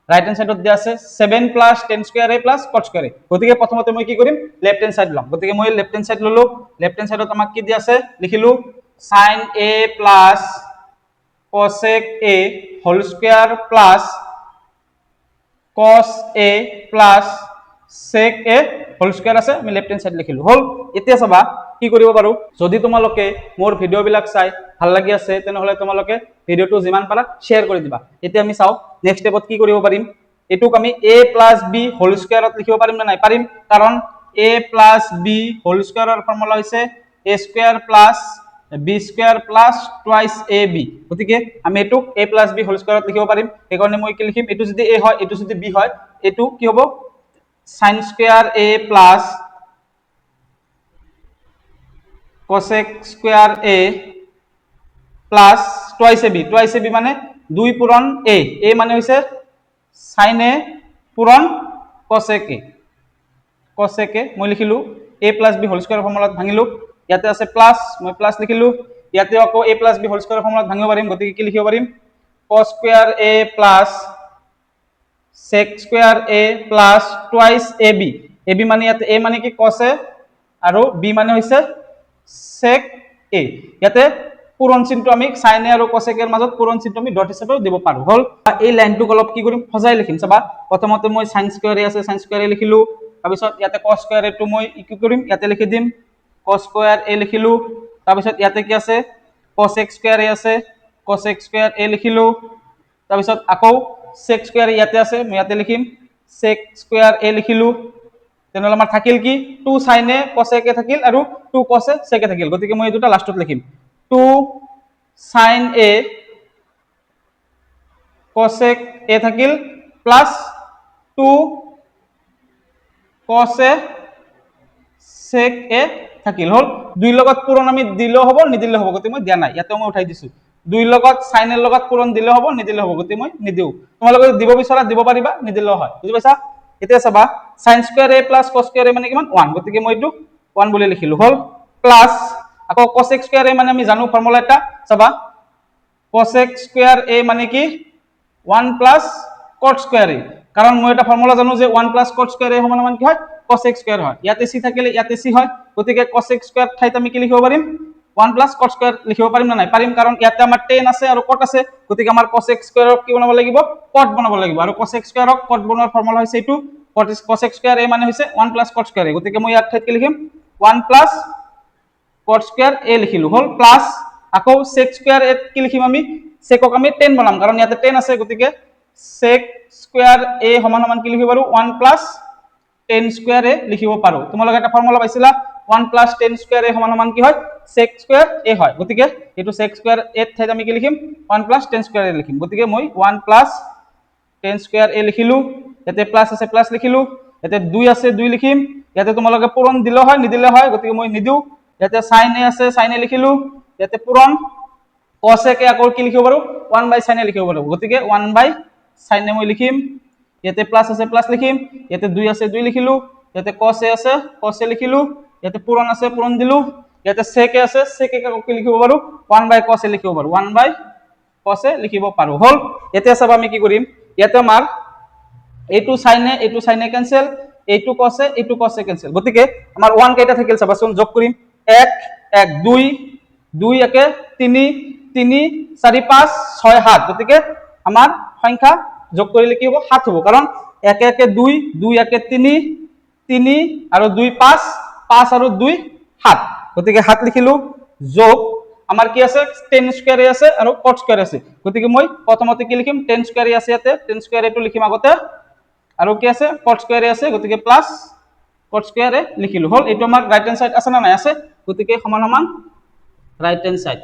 রাইট হ্যান্ড সাইডত দিয়া আছে 7 plus tan square a plus cot square a। গতিকে প্ৰথমতে মই কি কৰিম লেফট হ্যান্ড সাইড লম, গতিকে মই লেফট হ্যান্ড সাইড ললো, লেফট হ্যান্ড সাইডত আমাক কি দিয়া আছে লিখিলো sin a plus cosec a whole square plus cos a plus sec a whole square আছে, আমি লেফট হ্যান্ড সাইড লিখিলো। হল, এতিয়া চাবা কি কৰিব পাৰো, যদি তোমালোকে মোৰ ভিডিও বিলাক চাই ভাল লাগি আছে তেনেহলে তোমালোকে ভিডিওটো যিমান পাৰা শেয়াৰ কৰি দিবা। এতিয়া আমি চাও নেক্সট স্টেপত কি কৰিব পাৰিম, এটুক আমি a plus b হোল স্কয়াৰত লিখিব পাৰিম না নাই, পাৰিম, কাৰণ a plus b হোল স্কয়াৰৰ ফৰ্মুলা হৈছে a square plus b square plus twice ab, গতিকে আমি এটুক a plus b হোল স্কয়াৰত লিখিব পাৰিম। এই কাৰণে মই কি লিখিম, এটো যদি a হয় এটো যদি b হয়, এটো কি হ'ব sin square a plus cosec square a plus twice ab, twice ab মানে 2 পূৰণ a, a মানে হৈছে sin a পূৰণ cosec a, cosec a মই লিখিলো a plus b whole square ফৰ্মুলাত ভাঙিলো, ইয়াতে আছে প্লাস, মই প্লাস লিখিলো, ইয়াতে আকৌ a plus b whole square ফৰ্মুলাত ভাঙিব পাৰিম, গতিকে কি লিখিব পাৰিম cos square a plus sec square a plus twice ab, ab মানে ইয়াতে a মানে কি cos a আৰু b মানে হৈছে sec a, ইয়াতে পূৰণ চিহ্নটো আমি sin a আৰু cosec a ৰ মাজত পূৰণ চিহ্নটো আমি ডট হিচাপে দিব পাৰো। হল, এই লাইনটো অলপ কি কৰিম সজাই লিখিম। চাবা প্ৰথমতে মই sin স্কয়াৰ a আছে, sin স্কয়াৰ a লিখিলো, তাৰপিছত ইয়াতে cos স্কয়াৰ a টো মই কি কৰিম ইয়াতে লিখি দিম cos স্কয়াৰ a লিখিলো, তাৰপিছত ইয়াতে কি আছে cosec স্কয়াৰ a আছে, cosec স্কয়াৰ a লিখিলো, তাৰপিছত আকৌ sec স্কয়াৰ ইয়াতে আছে, মই ইয়াতে লিখিম sec স্কয়াৰ a লিখিলো, তেনেহলে আমাৰ থাকিল কি 2 sin a cosec a থাকিল আৰু 2 cos a sec a থাকিল, গতিকে মই এই দুটা লাষ্টত লিখিম 2 sin a cosec a থাকিল plus 2 cos a sec a থাকিল। হল, দুই লগত পূৰণ আমি দিলেও হ'ব নিদিলেও হ'ব, গতিকে মই দিয়া নাই, ইয়াতে মই উঠাই দিছো, দুই লগত sin এর লগত পূৰণ দিলেও হ'ব নিদিলেও হ'ব, গতিকে মই নিদিও, তোমালোকে দিব বিচৰা দিব পাৰিবা নিদিলেও হয়। বুজি পাইছা? এতিয়া চাবা sin square a plus cos square a মানে কিমান 1, গতিকে মই এটো 1 বুলি লিখিলো। হল, প্লাস আকৌ cosec স্কয়ার a মানে আমি জানো ফৰ্মুলা এটা, চাবা cosec স্কয়াৰ a মানে কি 1 plus cot স্কয়াৰ a, কাৰণ মই এটা ফৰ্মুলা জানো যে 1 plus cot স্কয়ার a সমান কি হয় cosec স্কয়ার হয়, ইয়াতে c থাকিলে ইয়াতে c হয়, গতিকে cosec স্কয়ার ঠাইত আমি কি লিখিব পাৰিম 1 plus cot স্কয়াৰ লিখিব পাৰিম না নাই, পাৰিম, কাৰণ ইয়াতে আমাৰ tan আছে আৰু cot আছে, গতিকে আমাৰ cosec স্কয়াৰক কি বনাব লাগিব cot বনাব লাগিব, আৰু cosec স্কয়াৰক cot বনোৱাৰ ফৰ্মুলা হৈছে এইটো cosec স্কয়ার a মানে হৈছে 1 plus cot স্কয়ার a, গতিকে মই ইয়াত ঠাইত কি লিখিম 1 plus cot স্কয়ার a লিখিলো হল প্লাস আকৌ sec স্কয়ার a কি লিখিম আমি secক আমি 10 বনাম কাৰণ ইয়াতে 10 আছে গতিকে sec স্কয়াৰ a সমান সমান কি লিখিব পাৰো 1 প্লাস 10 স্কয়াৰ a লিখিব পাৰো তোমালোকে এটা ফৰ্মুলা পাইছিলা 1 প্লাস 10 স্কয়ার a সমান সমান কি হয় sec স্কয়ার a হয় গতিকে এটো sec স্কয়ার a ঠাইত আমি কি লিখিম 1 প্লাস 10 স্কয়ার a লিখিম গতিকে মই 1 প্লাস 10 স্কয়ার a লিখিলো ইয়াতে প্লাস আছে প্লাস লিখিলো ইয়াতে 2 আছে 2 লিখিম ইয়াতে তোমালোকে পূৰণ দিলে হয় নিদিলে হয় গতিকে মই নিদিও ইয়াতে sin a আছে sin a লিখিলো ইয়াতে পূৰণ cos a কে আকৌ কি লিখিব পাৰো 1 বাই sin a লিখিব পাৰো গতিকে 1 বাই sin a মই লিখিম ইয়াতে প্লাস আছে প্লাস লিখিম ইয়াতে 2 আছে 2 লিখিলো ইয়াতে cos a আছে cos a লিখিলো ইয়াতে পূৰণ আছে পূৰণ দিলো ইয়াতে sec a আছে sec a কে আকৌ কি লিখিব পাৰো 1 বাই cos a লিখিব পাৰো 1 বাই cos a লিখিব পাৰো হল এতিয়া সব আমি কি কৰিম ইয়াতে আমাৰ এইটো sin a ক্যান্সেল এইটো cos a ক্যান্সেল গতিকে আমাৰ 1 কেইটা থাকিল চাবাচোন যোগ কৰিম 1 1 2 2 একে 3 3 4 5 6 7 গতিকে আমাৰ সংখ্যা যোগ কৰিলে কি হ'ব 7 হ'ব কাৰণ 1 1 2 2 1 3 3 আৰু 2 5 5 আৰু 2 7 গতিকে 7 লিখিলো যোগ আমাৰ কি আছে 10 স্কয়াৰ আছে আৰু cot স্কয়াৰ আছে গতিকে মই প্ৰথমতে কি লিখিম 10 স্কয়াৰ আছে ইয়াতে 10 স্কয়াৰ এটো লিখিম আগতে আৰু কি আছে cot স্কয়াৰ আছে গতিকে প্লাস cot স্কয়াৰ লিখিলো হল এটো আমাৰ রাইট হ্যান্ড সাইড আছে না নাই আছে গতিকে সমান সমান রাইট হ্যান্ড সাইড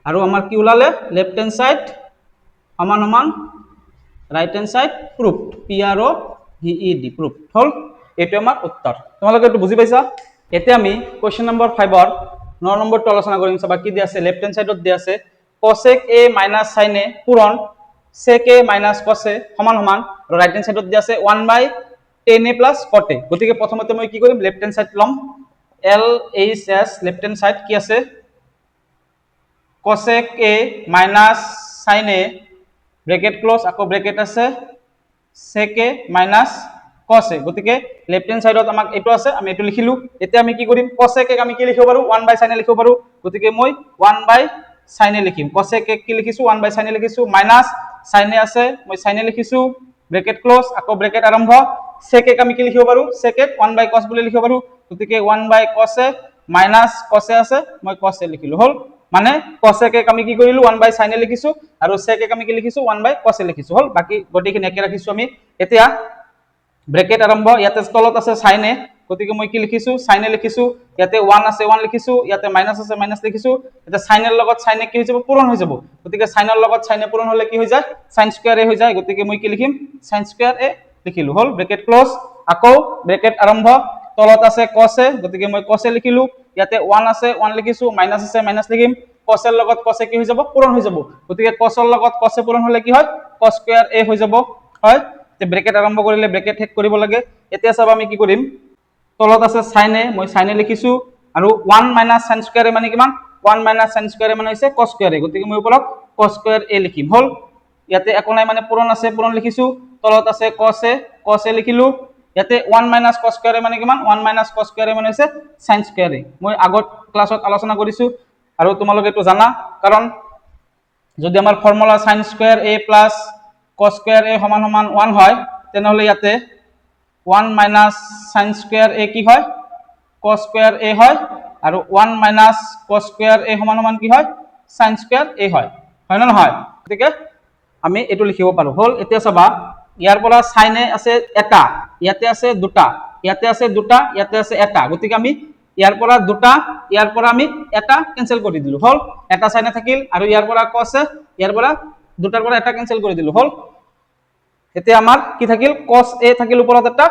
আৰু আমাৰ কি ওলালে লেফট হ্যান্ড সাইড সমান সমান right hand side proofed P R O V E D proofed হল এটো আমাৰ উত্তৰ তোমালোকে এটো বুজি পাইছা এতিয়া আমি কোশ্চেন নম্বৰ 5 ৰ 9 নম্বৰটো আলোচনা কৰিম সবা কি দিয়া আছে লেফট হ্যান্ড সাইডত দিয়া আছে cosec a - sin a পূৰণ sec a - cos a সমান সমান আৰু রাইট হ্যান্ড সাইডত দিয়া আছে 1 বাই 10 a plus cot a গতিকে প্ৰথমতে মই কি কৰিম লেফট হ্যান্ড সাইড লম l h s left hand side কি আছে cosec a - sin a bracket close আকৌ ব্র্যাকেট আছে sec a - cos a গতিকে লেফট হ্যান্ড সাইডত আমাক এটো আছে আমি এটো লিখিলো এতিয়া আমি কি কৰিম cosec a আমি কি লিখিব পাৰো 1 বাই sin a লিখিব পাৰো গতিকে মই 1 বাই sin a লিখিম cosec a কি লিখিছো 1 বাই sin a লিখিছো মাইনাস sin a আছে মই sin a লিখিছো ব্র্যাকেট ক্লোজ আকৌ ব্র্যাকেট আৰম্ভ sec a আমি কি লিখিব পাৰো sec a 1 বাই cos বুলি লিখিব পাৰো গতিকে 1 by cos a minus cos a আছে মই cos a লিখিলো হল মানে cosec a আমি কি কৰিলো 1 বাই sin a লিখিছো আৰু sec a আমি কি লিখিছো 1 বাই cos a লিখিছো হল বাকি গটিখিনি একে ৰাখিছো আমি এতিয়া ব্ৰ্যাকেট আৰম্ভ ইয়াতে তলত আছে sin a গতিকে মই কি লিখিছো sin a লিখিছো ইয়াতে 1 আছে 1 লিখিছো ইয়াতে মাইনাস আছে মাইনাস লিখিছো এটা sin এর লগত sin a কি হৈ যাব পূৰণ হৈ যাব গতিকে sin এৰ লগত sin a পূৰণ হলে কি হৈ যায় sin স্কয়ার a হৈ যায় গতিকে মই কি লিখিম sin স্কয়ার a লিখিলো হল ব্র্যাকেট ক্লোজ আকৌ ব্র্যাকেট আৰম্ভ তলত আছে cos a গতিকে মই cos a লিখিলো ইয়াতে 1 আছে 1 লিখিছো মাইনাস আছে মাইনাস লিখিম cos এর লগত cos a কি হৈ যাব পূৰণ হৈ যাব গতিকে cos এৰ লগত cos a পূৰণ হলে কি হয় cos স্কয়াৰ a হৈ যাব হয় তে ব্ৰ্যাকেট আৰম্ভ কৰিলে ব্ৰ্যাকেট হেড কৰিব লাগে এতিয়া সব আমি কি কৰিম তলত আছে sin a মই sin a লিখিছো আৰু 1 - sin স্কয়াৰ a মানে কিমান 1 - sin স্কয়াৰ a মানে হৈছে cos স্কয়াৰ a গতিকে মই ওপৰত cos স্কয়াৰ a লিখিম হল ইয়াতে একো নাই মানে পূৰণ আছে পূৰণ লিখিছো তলত আছে cos a লিখিলো ইয়াতে 1 - cos স্কয়ার a মানে কিমান 1 - cos স্কয়ার a মানে হৈছে sin স্কয়ার a মই আগত ক্লাছত আলোচনা কৰিছো আৰু তোমালোকে এটো জানা কাৰণ যদি আমাৰ formula sin square a plus cos square a সমান সমান 1 হয় তেনেহলে ইয়াতে 1 - sin স্কয়ার a কি হয় cos স্কয়ার a হয় আৰু 1 - cos স্কয়াৰ a সমান সমান কি হয় sin স্কয়াৰ a হয় হয় না নহয় গতিকে আমি এটো লিখিব পাৰো হল এতিয়া চাবা ইয়াৰ পৰা sin a আছে এটা ইয়াতে আছে দুটা ইয়াতে আছে দুটা ইয়াতে আছে এটা গতিকে আমি ইয়াৰ পৰা দুটা ইয়াৰ পৰা আমি এটা ক্যান্সেল কৰি দিলো হল এটা sin a থাকিল আৰু ইয়াৰ পৰা cos a ইয়াৰ পৰা দুটাৰ পৰা এটা ক্যান্সেল কৰি দিলো হল এতিয়া আমাৰ কি থাকিল cos a থাকিল ওপৰত এটা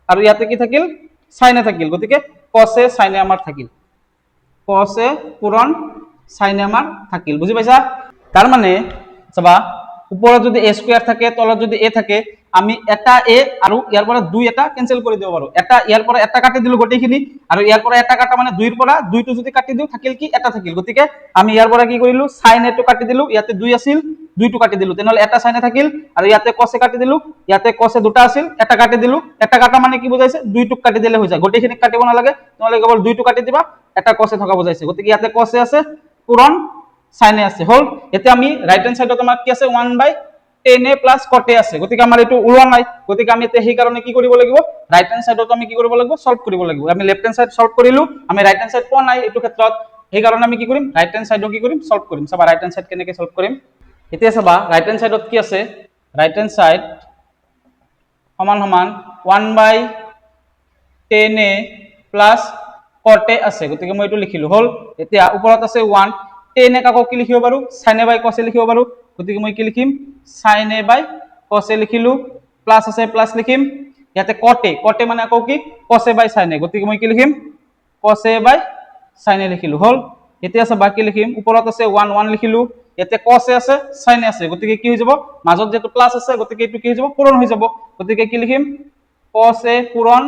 আৰু ইয়াতে কি থাকিল sin a থাকিল গতিকে cos a sin a আমাৰ থাকিল cos a পূৰণ sin a আমাৰ থাকিল বুজি পাইছা তাৰ মানে চাবা ওপৰত যদি a স্কয়াৰ থাকে তলত যদি a থাকে আমি এটা a আৰু ইয়াৰ পৰা 2 এটা ক্যান্সেল কৰি দিব পাৰো এটা ইয়াৰ পৰা এটা কাটি দিলো গটেখিনি আৰু ইয়াৰ পৰা এটা কাটা মানে 2 ৰ পৰা 2 টো যদি কাটি দিও থাকিল কি এটা থাকিল গতিকে আমি ইয়াৰ পৰা কি কৰিলো sin a টো কাটি দিলো ইয়াতে 2 আছিল 2 টো কাটি দিলো তেনেহলে এটা sin a থাকিল আৰু ইয়াতে cos a কাটি দিলো ইয়াতে cos a দুটা আছিল এটা কাটি দিলো এটা কাটা মানে কি বুজাইছে 2 টো কাটি দিলে হৈ যায় গটেখিনি কাটিব নালাগে নহলে কেৱল 2 টো কাটি দিবা এটা cos a থকা বুজাইছে গতিকে ইয়াতে cos a আছে পূৰণ sin a আছে হল এতিয়া আমি ৰাইট হ্যান্ড সাইডত আমাৰ কি আছে 1 বাই 10 a plus cot a আছে গতিকে আমাৰ এটো ওলোৱা নাই গতিকে আমি তে সেই কাৰণে কি কৰিব লাগিব ৰাইট হ্যান্ড সাইডত আমি কি কৰিব লাগিব সলভ কৰিব লাগিব আমি লেফট হ্যান্ড সাইড সলভ কৰিলো আমি ৰাইট হ্যান্ড সাইড পোৱা নাই এটো ক্ষেত্ৰত সেইকাৰণে আমি কি কৰিম ৰাইট হেণ্ড সাইডক কি কৰিম সলভ কৰিম চাবা ৰাইট হেণ্ড সাইড কেনেকৈ সলভ কৰিম এতিয়া চাবা ৰাইট হেণ্ড সাইডত কি আছে ৰাইট হেণ্ড সাইড সমান সমান 1/10a প্লাস cot a আছে গতিকে মই এটো লিখিলো হল এতিয়া ওপৰত আছে 1 10 এ কাকো কি লিখিব পাৰো sin a by cos a লিখিব পাৰো গতিকে মই কি লিখিম sin a by cos a লিখিলো প্লাস আছে প্লাস লিখিম ইয়াতে cot a মানে আকৌ কি cos a by sin a গতিকে মই কি লিখিম cos a by sin a লিখিলো হল এতিয়া আছে বাকি লিখিম ওপৰত আছে 1 1 লিখিলো ইয়াতে cos a আছে sin a আছে গতিকে কি হৈ যাব মাজত যেটো প্লাস আছে গতিকে এটো কি হৈ যাব পূৰণ হৈ যাব গতিকে কি লিখিম cos a পূৰণ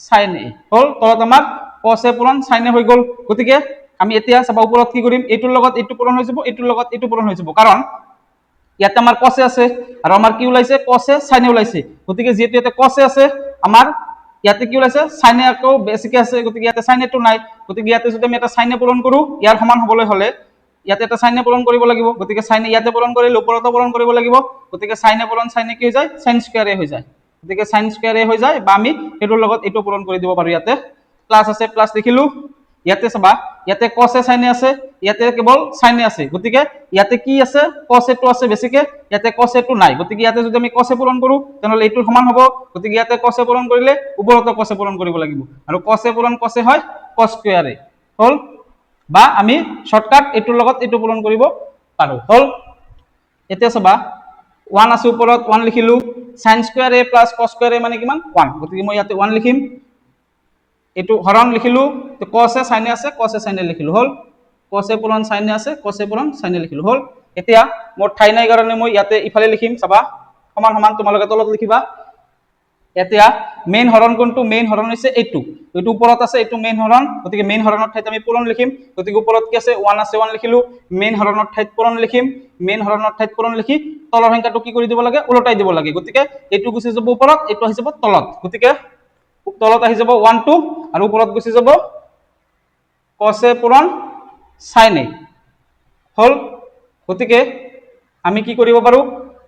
sin a হল তলত আমাৰ cos a পূৰণ sin a হৈ গল গতিকে আমি এতিয়া চাবা ওপৰত কি কৰিম এটোৰ লগত এটো পূৰণ হৈ যাব এটোৰ লগত এটো পূৰণ হৈ যাব কাৰণ ইয়াতে আমাৰ cos a আছে আৰু আমাৰ কি ওলাইছে cos a sin a ওলাইছে গতিকে যেটো ইয়াতে cos a আছে আমাৰ ইয়াতে কি ওলাইছে sin a আকৌ বেছিকে আছে গতিকে ইয়াতে sin a টো নাই গতিকে ইয়াতে যদি আমি এটা sin a পূৰণ কৰো ইয়াৰ সমান হবলৈ হলে ইয়াতে এটা sin a পূৰণ কৰিব লাগিব গতিকে sin a ইয়াতে পূৰণ কৰিলে ওপৰতো পূৰণ কৰিব লাগিব গতিকে sin a পূৰণ sin a কি হৈ যায় sin স্কয়াৰ a হৈ যায় গতিকে sin স্কয়াৰ a হৈ যায় বা আমি এটোৰ লগত এটো পূৰণ কৰি দিব পাৰো ইয়াতে প্লাস আছে প্লাস লিখিলো ইয়াতে চাবা ইয়াতে cos a sin a আছে ইয়াতে কেৱল sin a আছে গতিকে ইয়াতে কি আছে cos a টো আছে বেছিকে ইয়াতে cos a টো নাই গতিকে ইয়াতে যদি আমি cos a পূৰণ কৰো তেনহলে এটোৰ সমান হ'ব গতিকে ইয়াতে cos a পূৰণ কৰিলে ওপৰতো cos a পূৰণ কৰিব লাগিব আৰু cos a পূৰণ cos a হয় cos স্কয়াৰ a হল বা আমি শৰ্টকাট এটোৰ লগত এটো পূৰণ কৰিব পাৰো হল এতিয়া চাবা 1 আছে ওপৰত 1 লিখিলো sin square a plus cos square a মানে কিমান 1 গতিকে মই ইয়াতে 1 লিখিম এটো হৰণ লিখিলো তো cos a sin a আছে cos a sin a লিখিলো হল cos a পূৰণ sin a আছে cos a পূৰণ sin a লিখিলো হল এতিয়া মোৰ ঠাই নাই কাৰণে মই ইয়াতে ইফালে লিখিম চাবা সমান সমান তোমালোকে তলত লিখিবা এতিয়া মেইন হৰণ কোনটো মেইন হৰণ হৈছে এটো এটো ওপৰত আছে এটো মেইন হৰণ গতিকে মেইন হৰণৰ ঠাইত আমি পূৰণ লিখিম গতিকে ওপৰত কি আছে 1 আছে 1 লিখিলো মেইন হৰণৰ ঠাইত পূৰণ লিখিম মেইন হৰণৰ ঠাইত পূৰণ লিখি তলৰ সংখ্যাটো কি কৰি দিব লাগে উলটাই দিব লাগে গতিকে এটো গুছি যাব ওপৰত এটো আহি যাব তলত গতিকে তলত আহি যাব 1 2 আৰু ওপৰত গুছি যাব cos a পূৰণ sin a হল গতিকে আমি কি কৰিব পাৰো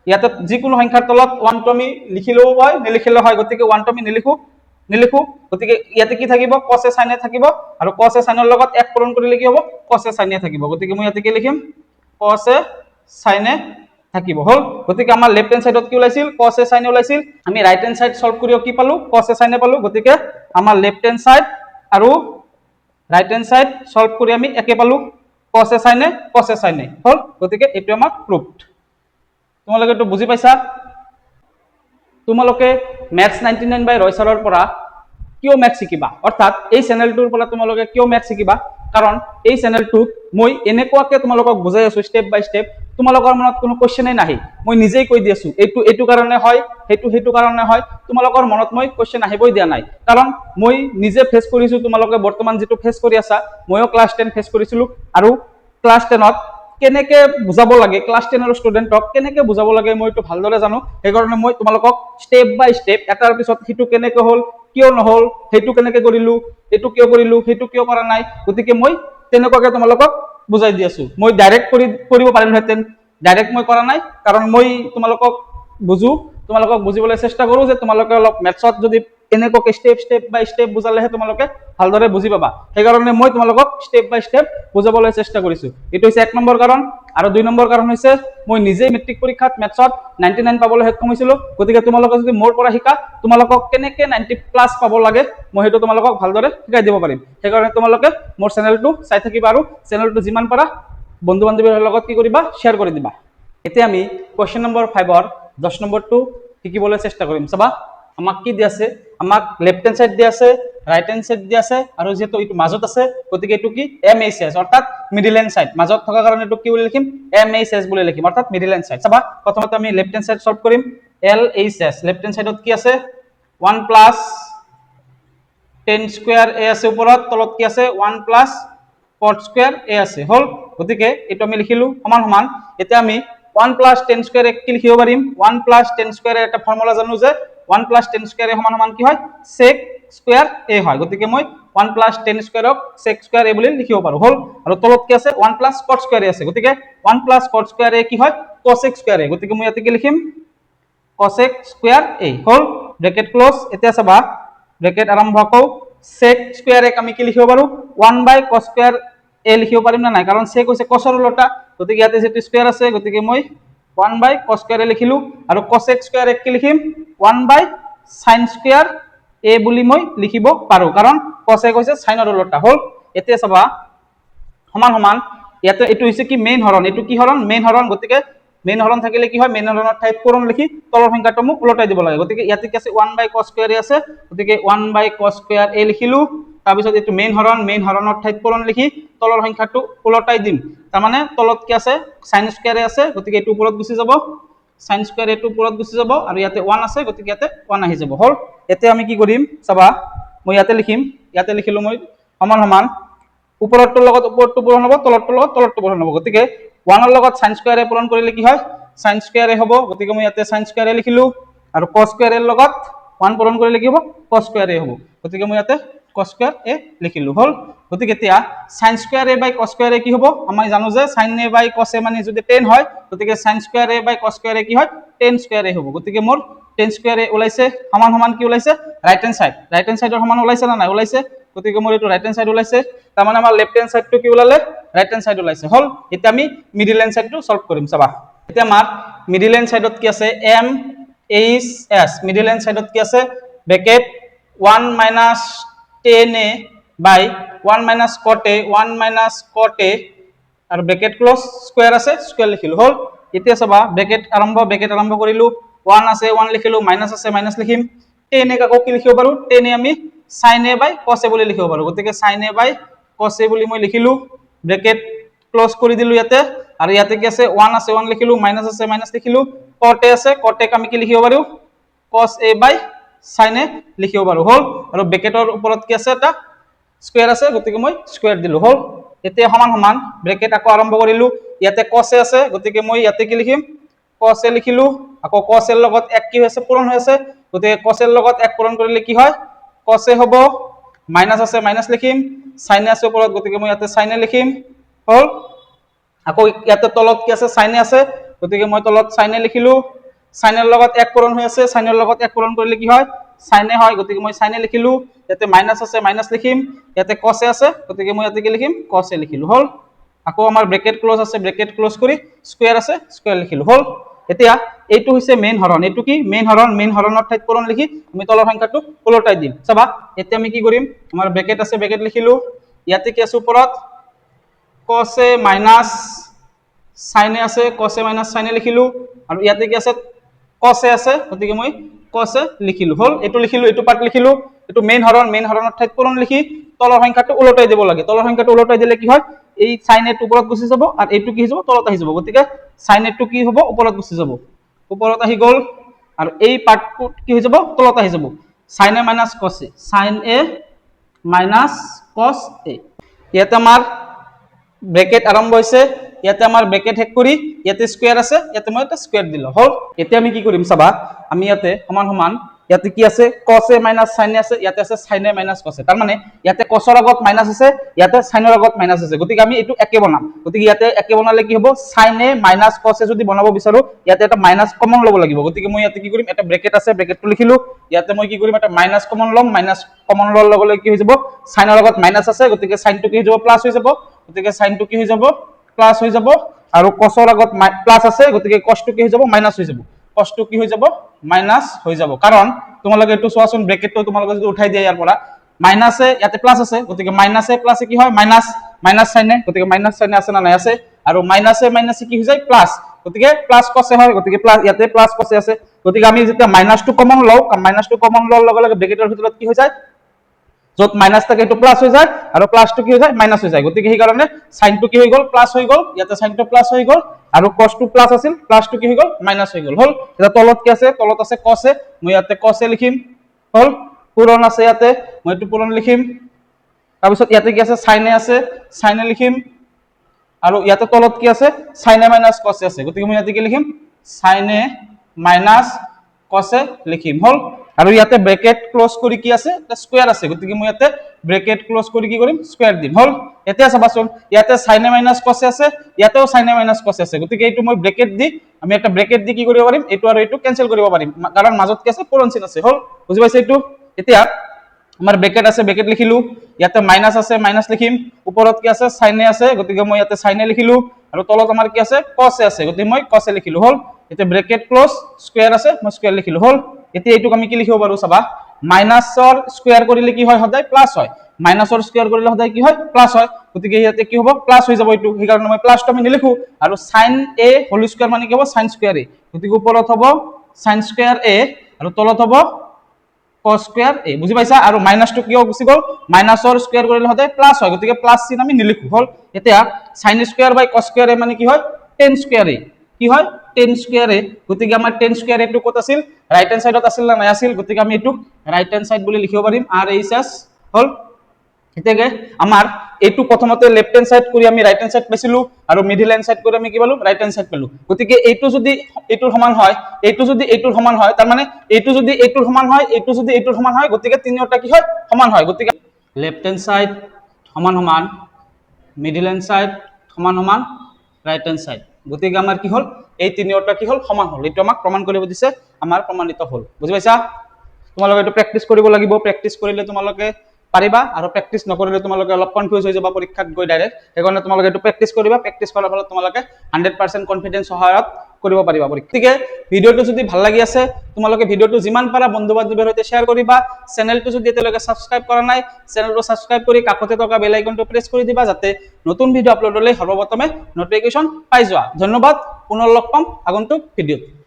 ইয়াতে যিকোনো সংখ্যাৰ তলত 1 টো আমি লিখিলেও হয় নিলিখিলেও হয় গতিকে 1 টো আমি নিলিখো গতিকে ইয়াতে কি থাকিব cos a sin a থাকিব আৰু cos a sin a লগত 1 পূৰণ কৰিলে কি হ'ব cos a sin a থাকিব গতিকে মই ইয়াতে কি লিখিম cos a sin a থাকিব হল গতিকে আমাৰ লেফট হ্যান্ড সাইডত কি ওলাইছিল cos a sin a ওলাইছিল আমি রাইট হ্যান্ড সাইড সলভ কৰিও কি পালো cos a sin a পালো গতিকে আমাৰ লেফট হ্যান্ড সাইড আৰু ৰাইট হ্যান্ড সাইড সলভ কৰি আমি একে পালো cos a sin a হল গতিকে এটো আমাৰ প্ৰুফড তোমালোকে তো বুজি পাইছা তোমালোকে ম্যাথছ 99 বাই ৰয় ছাৰৰ পৰা কিয় ম্যাথ শিকিবা অৰ্থাৎ এই চেনেলটোৰ পৰা তোমালোকে কিয় ম্যাথ শিকিবা কাৰণ এই চেনেলটোত মই এনেকুৱাকে তোমালোকক বুজাই আছো স্টেপ বাই স্টেপ তোমালোকৰ মনত কোনো কোৱেশ্চনে নাহি মই নিজেই কৈ দি আছো এটো কাৰণে হয় হেতু কাৰণে হয় তোমালোকৰ মনত মই কোৱেশ্চন আহিবই দিয়া নাই কাৰণ মই নিজে ফেস কৰিছো তোমালোকে বৰ্তমান যেটো ফেস কৰি আছা ময়ো ক্লাস 10 ফেস কৰিছিলো আৰু ক্লাস 10 ত কেনেকে বুজাব লাগে ক্লাস 10 ৰ ষ্টুডেন্টক কেনেকে বুজাব লাগে মই তো ভালদৰে জানো এই কাৰণে মই তোমালোকক স্টেপ বাই স্টেপ এটাৰ পিছত হিটো কেনেকে হল কিয় নহল হেতু কেনেকে কৰিলো এটো কিয় কৰিলো হেতু কিয় কৰা নাই গতিকে মই তেনেকুৱাকে তোমালোকক বুজাই দি আছো মই ডাইৰেক্ট কৰিব পাৰিম হেতেন ডাইৰেক্ট মই কৰা নাই কাৰণ মই তোমালোকক বুজিবলৈ চেষ্টা কৰো যে তোমালোকে অলপ ম্যাথছত যদি এনেকুৱাকে স্টেপ বাই স্টেপ বুজালেহে তোমালোকে ভালদৰে বুজি পাবা সেই কাৰণে মই তোমালোকক স্টেপ বাই স্টেপ বুজাবলৈ চেষ্টা কৰিছো এটো হৈছে 1 নম্বৰ কাৰণ আৰু 2 নম্বৰ কাৰণ হৈছে মই নিজে মেট্ৰিক পৰীক্ষাত ম্যাথছত 99 পাবলৈ সক্ষম হৈছিলো গতিকে তোমালোকে যদি মোৰ পৰা শিকা তোমালোকক কেনেকে 90 প্লাস পাব লাগে মই হেতু তোমালোকক ভালদৰে শিকাই দিব পাৰিম সেই কাৰণে তোমালোকে মোৰ চেনেলটো চাই থাকিবা আৰু চেনেলটো যিমান পাৰা বন্ধু বান্ধৱীৰ লগত কি কৰিবা শেয়াৰ কৰি দিবা এতিয়া আমি কোৱেশ্চন নম্বৰ 5 ৰ 10 নম্বৰটো শিকিবলৈ চেষ্টা কৰিম চাবা আমাক কি দি আছে আমাক লেফট হ্যান্ড সাইড দি আছে রাইট হ্যান্ড সাইড দি আছে আৰু যেটো এটো মাজত আছে গতিকে এটো কি MHS অৰ্থাৎ মিডল হ্যান্ড সাইড মাজত থকা কাৰণে এটো কি বুলি লিখিম MHS বুলি লিখিম অৰ্থাৎ মিডল হ্যান্ড সাইড চাবা প্ৰথমতে আমি লেফট হ্যান্ড সাইড সলভ কৰিম LHS লেফট হ্যান্ড সাইডত কি আছে 1 প্লাস 10 স্কয়াৰ a আছে ওপৰত তলত কি আছে 1 প্লাস cot স্কয়ার a আছে হল গতিকে এটো আমি লিখিলো সমান সমান এতিয়া আমি 1 প্লাস 10 স্কয়ার কি লিখিব পাৰিম 1 প্লাস 10 স্কয়ার এটা ফর্মুলা জানো যে 1 প্লাস 10 স্কয়ার সমান সমান কি হয় sec স্কয়ার a হয় গতিকে মই 1 প্লাস 10 স্কয়ারক sec স্কয়ার a বুলি লিখিব পাৰো হল আৰু তলত কি আছে 1 প্লাস cot স্কয়ার a আছে গতিকে 1 প্লাস cot স্কয়ার a কি হয় cosec স্কয়ার a গতিকে মই ইয়াতে কি লিখিম cosec square a hall bracket close এতিয়া চাবা ব্র্যাকেট আৰম্ভ কৰো sec স্কয়াৰ a আমি কি লিখিব পাৰো 1 বাই cos স্কয়াৰ এ লিখিব পাৰিম না নাই কাৰণ সে কৈছে cosৰ উলটা গতিকে ইয়াতে যেটো স্কয়াৰ আছে গতিকে মই 1 বাই cos স্কয়াৰ এ লিখিলো আৰু cos x স্কয়াৰ এক কি লিখিম 1 বাই sin স্কয়াৰ এ বুলি মই লিখিব পাৰো কাৰণ cos এ কৈছে sin ৰ উলটা হল এতিয়া চাবা সমান সমান ইয়াতে এটো হৈছে কি মেইন হৰণ এটো কি হৰণ মেইন হৰণ গতিকে মেইন হৰণ থাকিলে কি হয় মেইন হৰণৰ ঠাইত পূৰণ লিখি তলৰ সংখ্যাটো মোক উলটাই দিব লাগে গতিকে ইয়াতে কি আছে 1 বাই cos স্কয়াৰ আছে গতিকে 1 বাই cos স্কয়াৰ এ লিখিলো তাৰ পিছত এটো মেইন হৰণৰ ঠাইত পূৰণ লিখি তলৰ সংখ্যাটো উলটাই দিম তাৰ মানে তলত কি আছে sin স্কয়াৰ আছে গতিকে এটো ওপৰত গুচি যাব sin স্কয়াৰ এটো ওপৰত গুচি যাব আৰু ইয়াতে 1 আছে গতিকে ইয়াতে 1 আহি যাব হল এতিয়া আমি কি কৰিম চাবা মই ইয়াতে লিখিম ইয়াতে লিখিলো মই সমান সমান উপৰটোৰ লগত উপৰটো পূৰণ হ'ব তলৰটোৰ লগত তলৰটো পূৰণ হ'ব গতিকে 1 ৰ লগত sin স্কয়াৰ এ পূৰণ কৰিলে কি হয় sin স্কয়াৰ এ হ'ব গতিকে মই ইয়াতে sin স্কয়াৰ এ লিখিলো আৰু cos স্কয়াৰ এৰ লগত 1 পূৰণ কৰিলে কি হ'ব cos স্কয়াৰ এ হ'ব গতিকে মই ইয়াতে cos স্কয়াৰ এ লিখিলো হল গতিকে এতিয়া sin স্কয়াৰ এ বাই cos স্কয়াৰ এ কি হ'ব আমি জানো যে sin এ বাই cos এ মানে যদি 10 হয় গতিকে sin স্কয়াৰ এ বাই cos স্কয়াৰ এ কি হয় 10 স্কয়াৰ এ হ'ব গতিকে মোৰ 10 স্কয়াৰ এ ওলাইছে সমান সমান কি ওলাইছে ৰাইট হ্যান্ড সাইডৰ সমান ওলাইছে না নাই ওলাইছে গতিকে মোৰ এটো ৰাইট হ্যান্ড সাইড ওলাইছে তাৰ মানে আমাৰ লেফট হ্যান্ড সাইডটো কি ওলালে রাইট হ্যান্ড সাইড ওলাইছে হল এতিয়া আমি মিডল হ্যান্ড সাইডটো সলভ কৰিম চাবা এতিয়া আমাৰ মিডল হ্যান্ড সাইডত কি আছে m h s middle hand সাইডত কি আছে bracket 1 minus 10a by 1 minus cot a 1 minus cot a আৰু ব্ৰ্যাকেট ক্লোজ স্কয়াৰ আছে স্কয়াৰ লিখিলো হল এতিয়া চাবা ব্ৰ্যাকেট আৰম্ভ কৰিলো 1 আছে 1 লিখিলো মাইনাস আছে মাইনাস লিখিম 10 এ কাকো কি লিখিব পাৰো 10 এ আমি sin a by cos a বুলি লিখিব পাৰো গতিকে sin a by cos a বুলি মই লিখিলো ব্ৰ্যাকেট ক্লোজ কৰি দিলো ইয়াতে আৰু ইয়াতে কি আছে 1 লিখিলো মাইনাস আছে মাইনাস লিখিলো cot a আছে cot a আমি কি লিখিব পাৰো cos a by sin a লিখিব পাৰো হল আৰু ব্ৰ্যাকেটৰ ওপৰত কি আছে এটা স্কয়াৰ আছে গতিকে মই স্কয়াৰ দিলো হল এতিয়া সমান সমান ব্ৰ্যাকেট আকৌ আৰম্ভ কৰিলো ইয়াতে cos a আছে গতিকে মই ইয়াতে কি লিখিম cos a লিখিলো আকৌ cos a লগত 1 কি হৈছে পূৰণ হৈ আছে গতিকে cos a লগত 1 পূৰণ কৰিলে কি হয় cos a হ'ব মাইনাস আছে মাইনাস লিখিম sin a আছে ওপৰত গতিকে মই ইয়াতে sin a লিখিম হল আকৌ ইয়াতে তলত কি আছে sin a আছে গতিকে মই তলত sin a লিখিলো sin a লগত 1 পূৰণ হৈ আছে sin a লগত 1 পূৰণ কৰিলে কি হয় sin a হয় গতিকে মই sin a লিখিলো ইয়াতে মাইনাস আছে মাইনাস লিখিম ইয়াতে cos a আছে গতিকে মই ইয়াতে কি লিখিম cos a লিখিলো হল আকৌ আমাৰ ব্ৰ্যাকেট ক্লোজ আছে ব্ৰ্যাকেট ক্লোজ কৰি স্কয়াৰ আছে স্কয়াৰ লিখিলো হল এতিয়া এইটো হৈছে মেইন হৰণ এইটো কি মেইন হৰণৰ ঠাইত পূৰণ লিখি আমি তলৰ সংখ্যাটো উলটাই দিম চাবা এতিয়া আমি কি কৰিম আমাৰ ব্ৰ্যাকেট আছে ব্ৰ্যাকেট লিখিলো ইয়াতে কি আছে ওপৰত cos a minus sin a আছে cos a minus sin a লিখিলো আৰু ইয়াতে কি আছে cos a আছে গতিকে মই cos a লিখিলো হল এটো লিখিলো এটো পাৰ্ট লিখিলো এটো মেইন হৰণৰ ঠাইত পূৰণ লিখি তলৰ সংখ্যাটো উলটাই দিব লাগে তলৰ সংখ্যাটো উলটাই দিলে কি হয় এই sin a টো ওপৰত গুচি যাব আৰু এইটো কি হৈ যাব তলত আহি যাব গতিকে sin a টো কি হ'ব ওপৰত গুচি যাব ওপৰত আহি গল আৰু এই পাৰ্টটো কি হৈ যাব তলত আহি যাব sin a minus cos a sin a minus cos a ইয়াতে আমাৰ ব্ৰ্যাকেট আৰম্ভ হৈছে ইয়াতে আমাৰ ব্ৰ্যাকেট শেষ কৰি ইয়াতে স্কয়াৰ আছে ইয়াতে মই এটা স্কয়াৰ দিলো হল এতিয়া আমি কি কৰিম চাবা আমি ইয়াতে সমান সমান ইয়াতে কি আছে cos a minus sin a আছে ইয়াতে আছে sin a minus cos a তাৰ মানে ইয়াতে cos ৰ আগত মাইনাস আছে ইয়াতে sin ৰ আগত মাইনাস আছে গতিকে আমি এটো একে বনাম গতিকে ইয়াতে একে বনালে কি হ'ব sin a minus cos a যদি বনাব বিচাৰো ইয়াতে এটা মাইনাস কমন ল'ব লাগিব গতিকে মই ইয়াতে কি কৰিম এটা ব্ৰ্যাকেট আছে ব্ৰ্যাকেটটো লিখিলো ইয়াতে মই কি কৰিম এটা মাইনাস কমন ল'ম মাইনাস কমন লোৱাৰ লগে লগে কি হৈ যাব sin ৰ আগত মাইনাস আছে গতিকে sin টো কি হৈ যাব প্লাস হৈ যাব গতিকে sin টো কি হৈ যাব প্লাস হৈ যাব আৰু cos ৰ আগত প্লাস আছে গতিকে cos টো কি হৈ যাব মাইনাস হৈ যাব cos টো কি হৈ যাব মাইনাস হৈ যাব কাৰণ তোমালোকে এটো চোৱাচোন ব্ৰ্যাকেটটো তোমালোকে যদি উঠাই দিয়া ইয়াৰ পৰা মাইনাস এ ইয়াতে প্লাস আছে গতিকে মাইনাস এ প্লাস এ কি হয় মাইনাস মাইনাস sin এ গতিকে মাইনাস sin এ আছে না নাই আছে আৰু মাইনাস এ কি হৈ যায় প্লাস গতিকে প্লাস cos এ হয় গতিকে প্লাস ইয়াতে প্লাস cos এ আছে গতিকে আমি যেতিয়া মাইনাস টো কমন লও মাইনাস টো কমন লোৱাৰ লগে লগে ব্ৰ্যাকেটৰ ভিতৰত কি হৈ যায় যত মাইনাস থাকে এটো প্লাস হৈ যায় আৰু প্লাস টো কি হৈ যায় মাইনাস হৈ যায় গতিকে সেই কাৰণে sin টো কি হৈ গল প্লাস হৈ গল ইয়াতে sin টো প্লাস হৈ গল আৰু cos টো প্লাস আছিল প্লাস টো কি হৈ গল মাইনাস হৈ গল হল এটা তলত কি আছে তলত আছে cos a মই ইয়াতে cos a লিখিম হল পূৰণ আছে ইয়াতে মই এটো পূৰণ লিখিম তাৰ পিছত ইয়াতে কি আছে sin a আছে sin a লিখিম আৰু ইয়াতে তলত কি আছে sin a minus cos a আছে গতিকে মই ইয়াতে কি লিখিম sin a minus cos a লিখিম হল আৰু ইয়াতে ব্ৰ্যাকেট ক্লোজ কৰি কি আছে এটা স্কয়াৰ আছে গতিকে মই ইয়াতে ব্ৰ্যাকেট ক্লোজ কৰি কি কৰিম স্কয়াৰ দিম হল এতিয়া চাবাচোন ইয়াতে sin a minus cos a আছে ইয়াতেও sin a minus cos a আছে গতিকে এইটো মই ব্র্যাকেট দি আমি একটা ব্র্যাকেট দি কি কৰিব পাৰিম এইটো আৰু এইটো ক্যান্সেল কৰিব পাৰিম কাৰণ মাজত কি আছে পূৰণ চিন আছে হল বুজি পাইছে এইটো এতিয়া আমাৰ ব্ৰেকেট আছে ব্ৰেকেট লিখিলো ইয়াতে মাইনাস আছে মাইনাস লিখিম ওপৰত কি আছে সাইনে আছে গতিকে মই ইয়াতে সাইনে লিখিলো আৰু তলত আমাৰ কি আছে কসে আছে গতিকে মই কসে লিখিলো হল এতিয়া ব্ৰেকেট ক্লোজ স্কয়াৰ আছে মই স্কয়াৰ লিখিলো হল এতিয়া এইটোক আমি কি লিখিব পাৰো চাবা মাইনাসৰ স্কয়াৰ কৰিলে কি হয় সদায় প্লাস হয় মাইনাসৰ স্কয়াৰ কৰিলে সদায় কি হয় প্লাস হয় গতিকে ইয়াতে কি হ'ব প্লাস হৈ যাব এইটো সেই কাৰণে মই প্লাসটো আমি নিলিখো আৰু sin a হোল স্কয়াৰ মানে কি হ'ব sin স্কয়াৰ a গতিকে ওপৰত হ'ব sin স্কয়াৰ a আৰু তলত হ'ব cos স্কয়াৰ a বুজি পাইছা আৰু মাইনাসটো কিয় গুছি গল মাইনাসৰ স্কয়াৰ কৰিলে সদায় প্লাস হয় গতিকে প্লাস চিন আমি নিলিখো হল এতিয়া sin square by cos square a মানে কি হয় tan স্কয়াৰ a কি হয় tan স্কয়াৰ a গতিকে আমাৰ tan স্কয়াৰ a টো কত আছিল ৰাইট হ্যান্ড সাইডত আছিল না নাই আছিল গতিকে আমি এটুক ৰাইট হ্যান্ড সাইড বুলি লিখিব পাৰিম RHS হল এতিয়াকে আমাৰ এটু প্ৰথমতে লেফট হ্যান্ড সাইড কৰি আমি ৰাইট হ্যান্ড সাইড পাইছিলো আৰু মিডল হ্যান্ড সাইড কৰি আমি কি পালো ৰাইট হ্যান্ড সাইড পালো গতিকে এইটো যদি এইটোৰ সমান হয় এইটো যদি এইটোৰ সমান হয় তাৰ মানে এইটো যদি এইটোৰ সমান হয় এইটো যদি এইটোৰ সমান হয় গতিকে তিনিওটা কি হয় সমান হয় গতিকে লেফট হ্যান্ড সাইড সমান সমান মিডল হ্যান্ড সাইড সমান সমান রাইট হ্যান্ড সাইড গতিকে আমাৰ কি হল এই তিনিওটা কি হল সমান হল এইটো আমাক প্ৰমাণ কৰিব দিছে আমাৰ প্ৰমাণিত হল বুজি পাইছা তোমালোকে এইটো প্ৰেক্টিস কৰিব লাগিব প্ৰেক্টিস কৰিলে তোমালোকে পাৰিবা আৰু প্ৰেক্টিস নকৰিলে তোমালোকে অলপ কনফিউজ হৈ যাবা পৰীক্ষাত গৈ ডাইৰেক্ট সেইকাৰণে তোমালোকে এইটো প্ৰেক্টিস কৰিবা প্ৰেক্টিস কৰাৰ ফলত তোমালোকে 100% কনফিডেন্স সহায়ত কৰিব পাৰিবা পৰীক্ষাতে ভিডিওটো যদি ভাল লাগি আছে তোমালোকে ভিডিওটো যিমান পাৰা বন্ধু বান্ধৱীৰ সৈতে শেয়াৰ কৰিবা চেনেলটো যদি এতিয়ালৈকে সাবস্ক্ৰাইব কৰা নাই চেনেলটো সাবস্ক্ৰাইব কৰি কাষতে থকা বেল আইকনটো প্ৰেছ কৰি দিবা যাতে নতুন ভিডিও আপলোড হ'লে সৰ্বপ্ৰথমে নটিফিকেশন পাই যোৱা ধন্যবাদ পুনৰ লগ পাম আগন্তুক ভিডিওত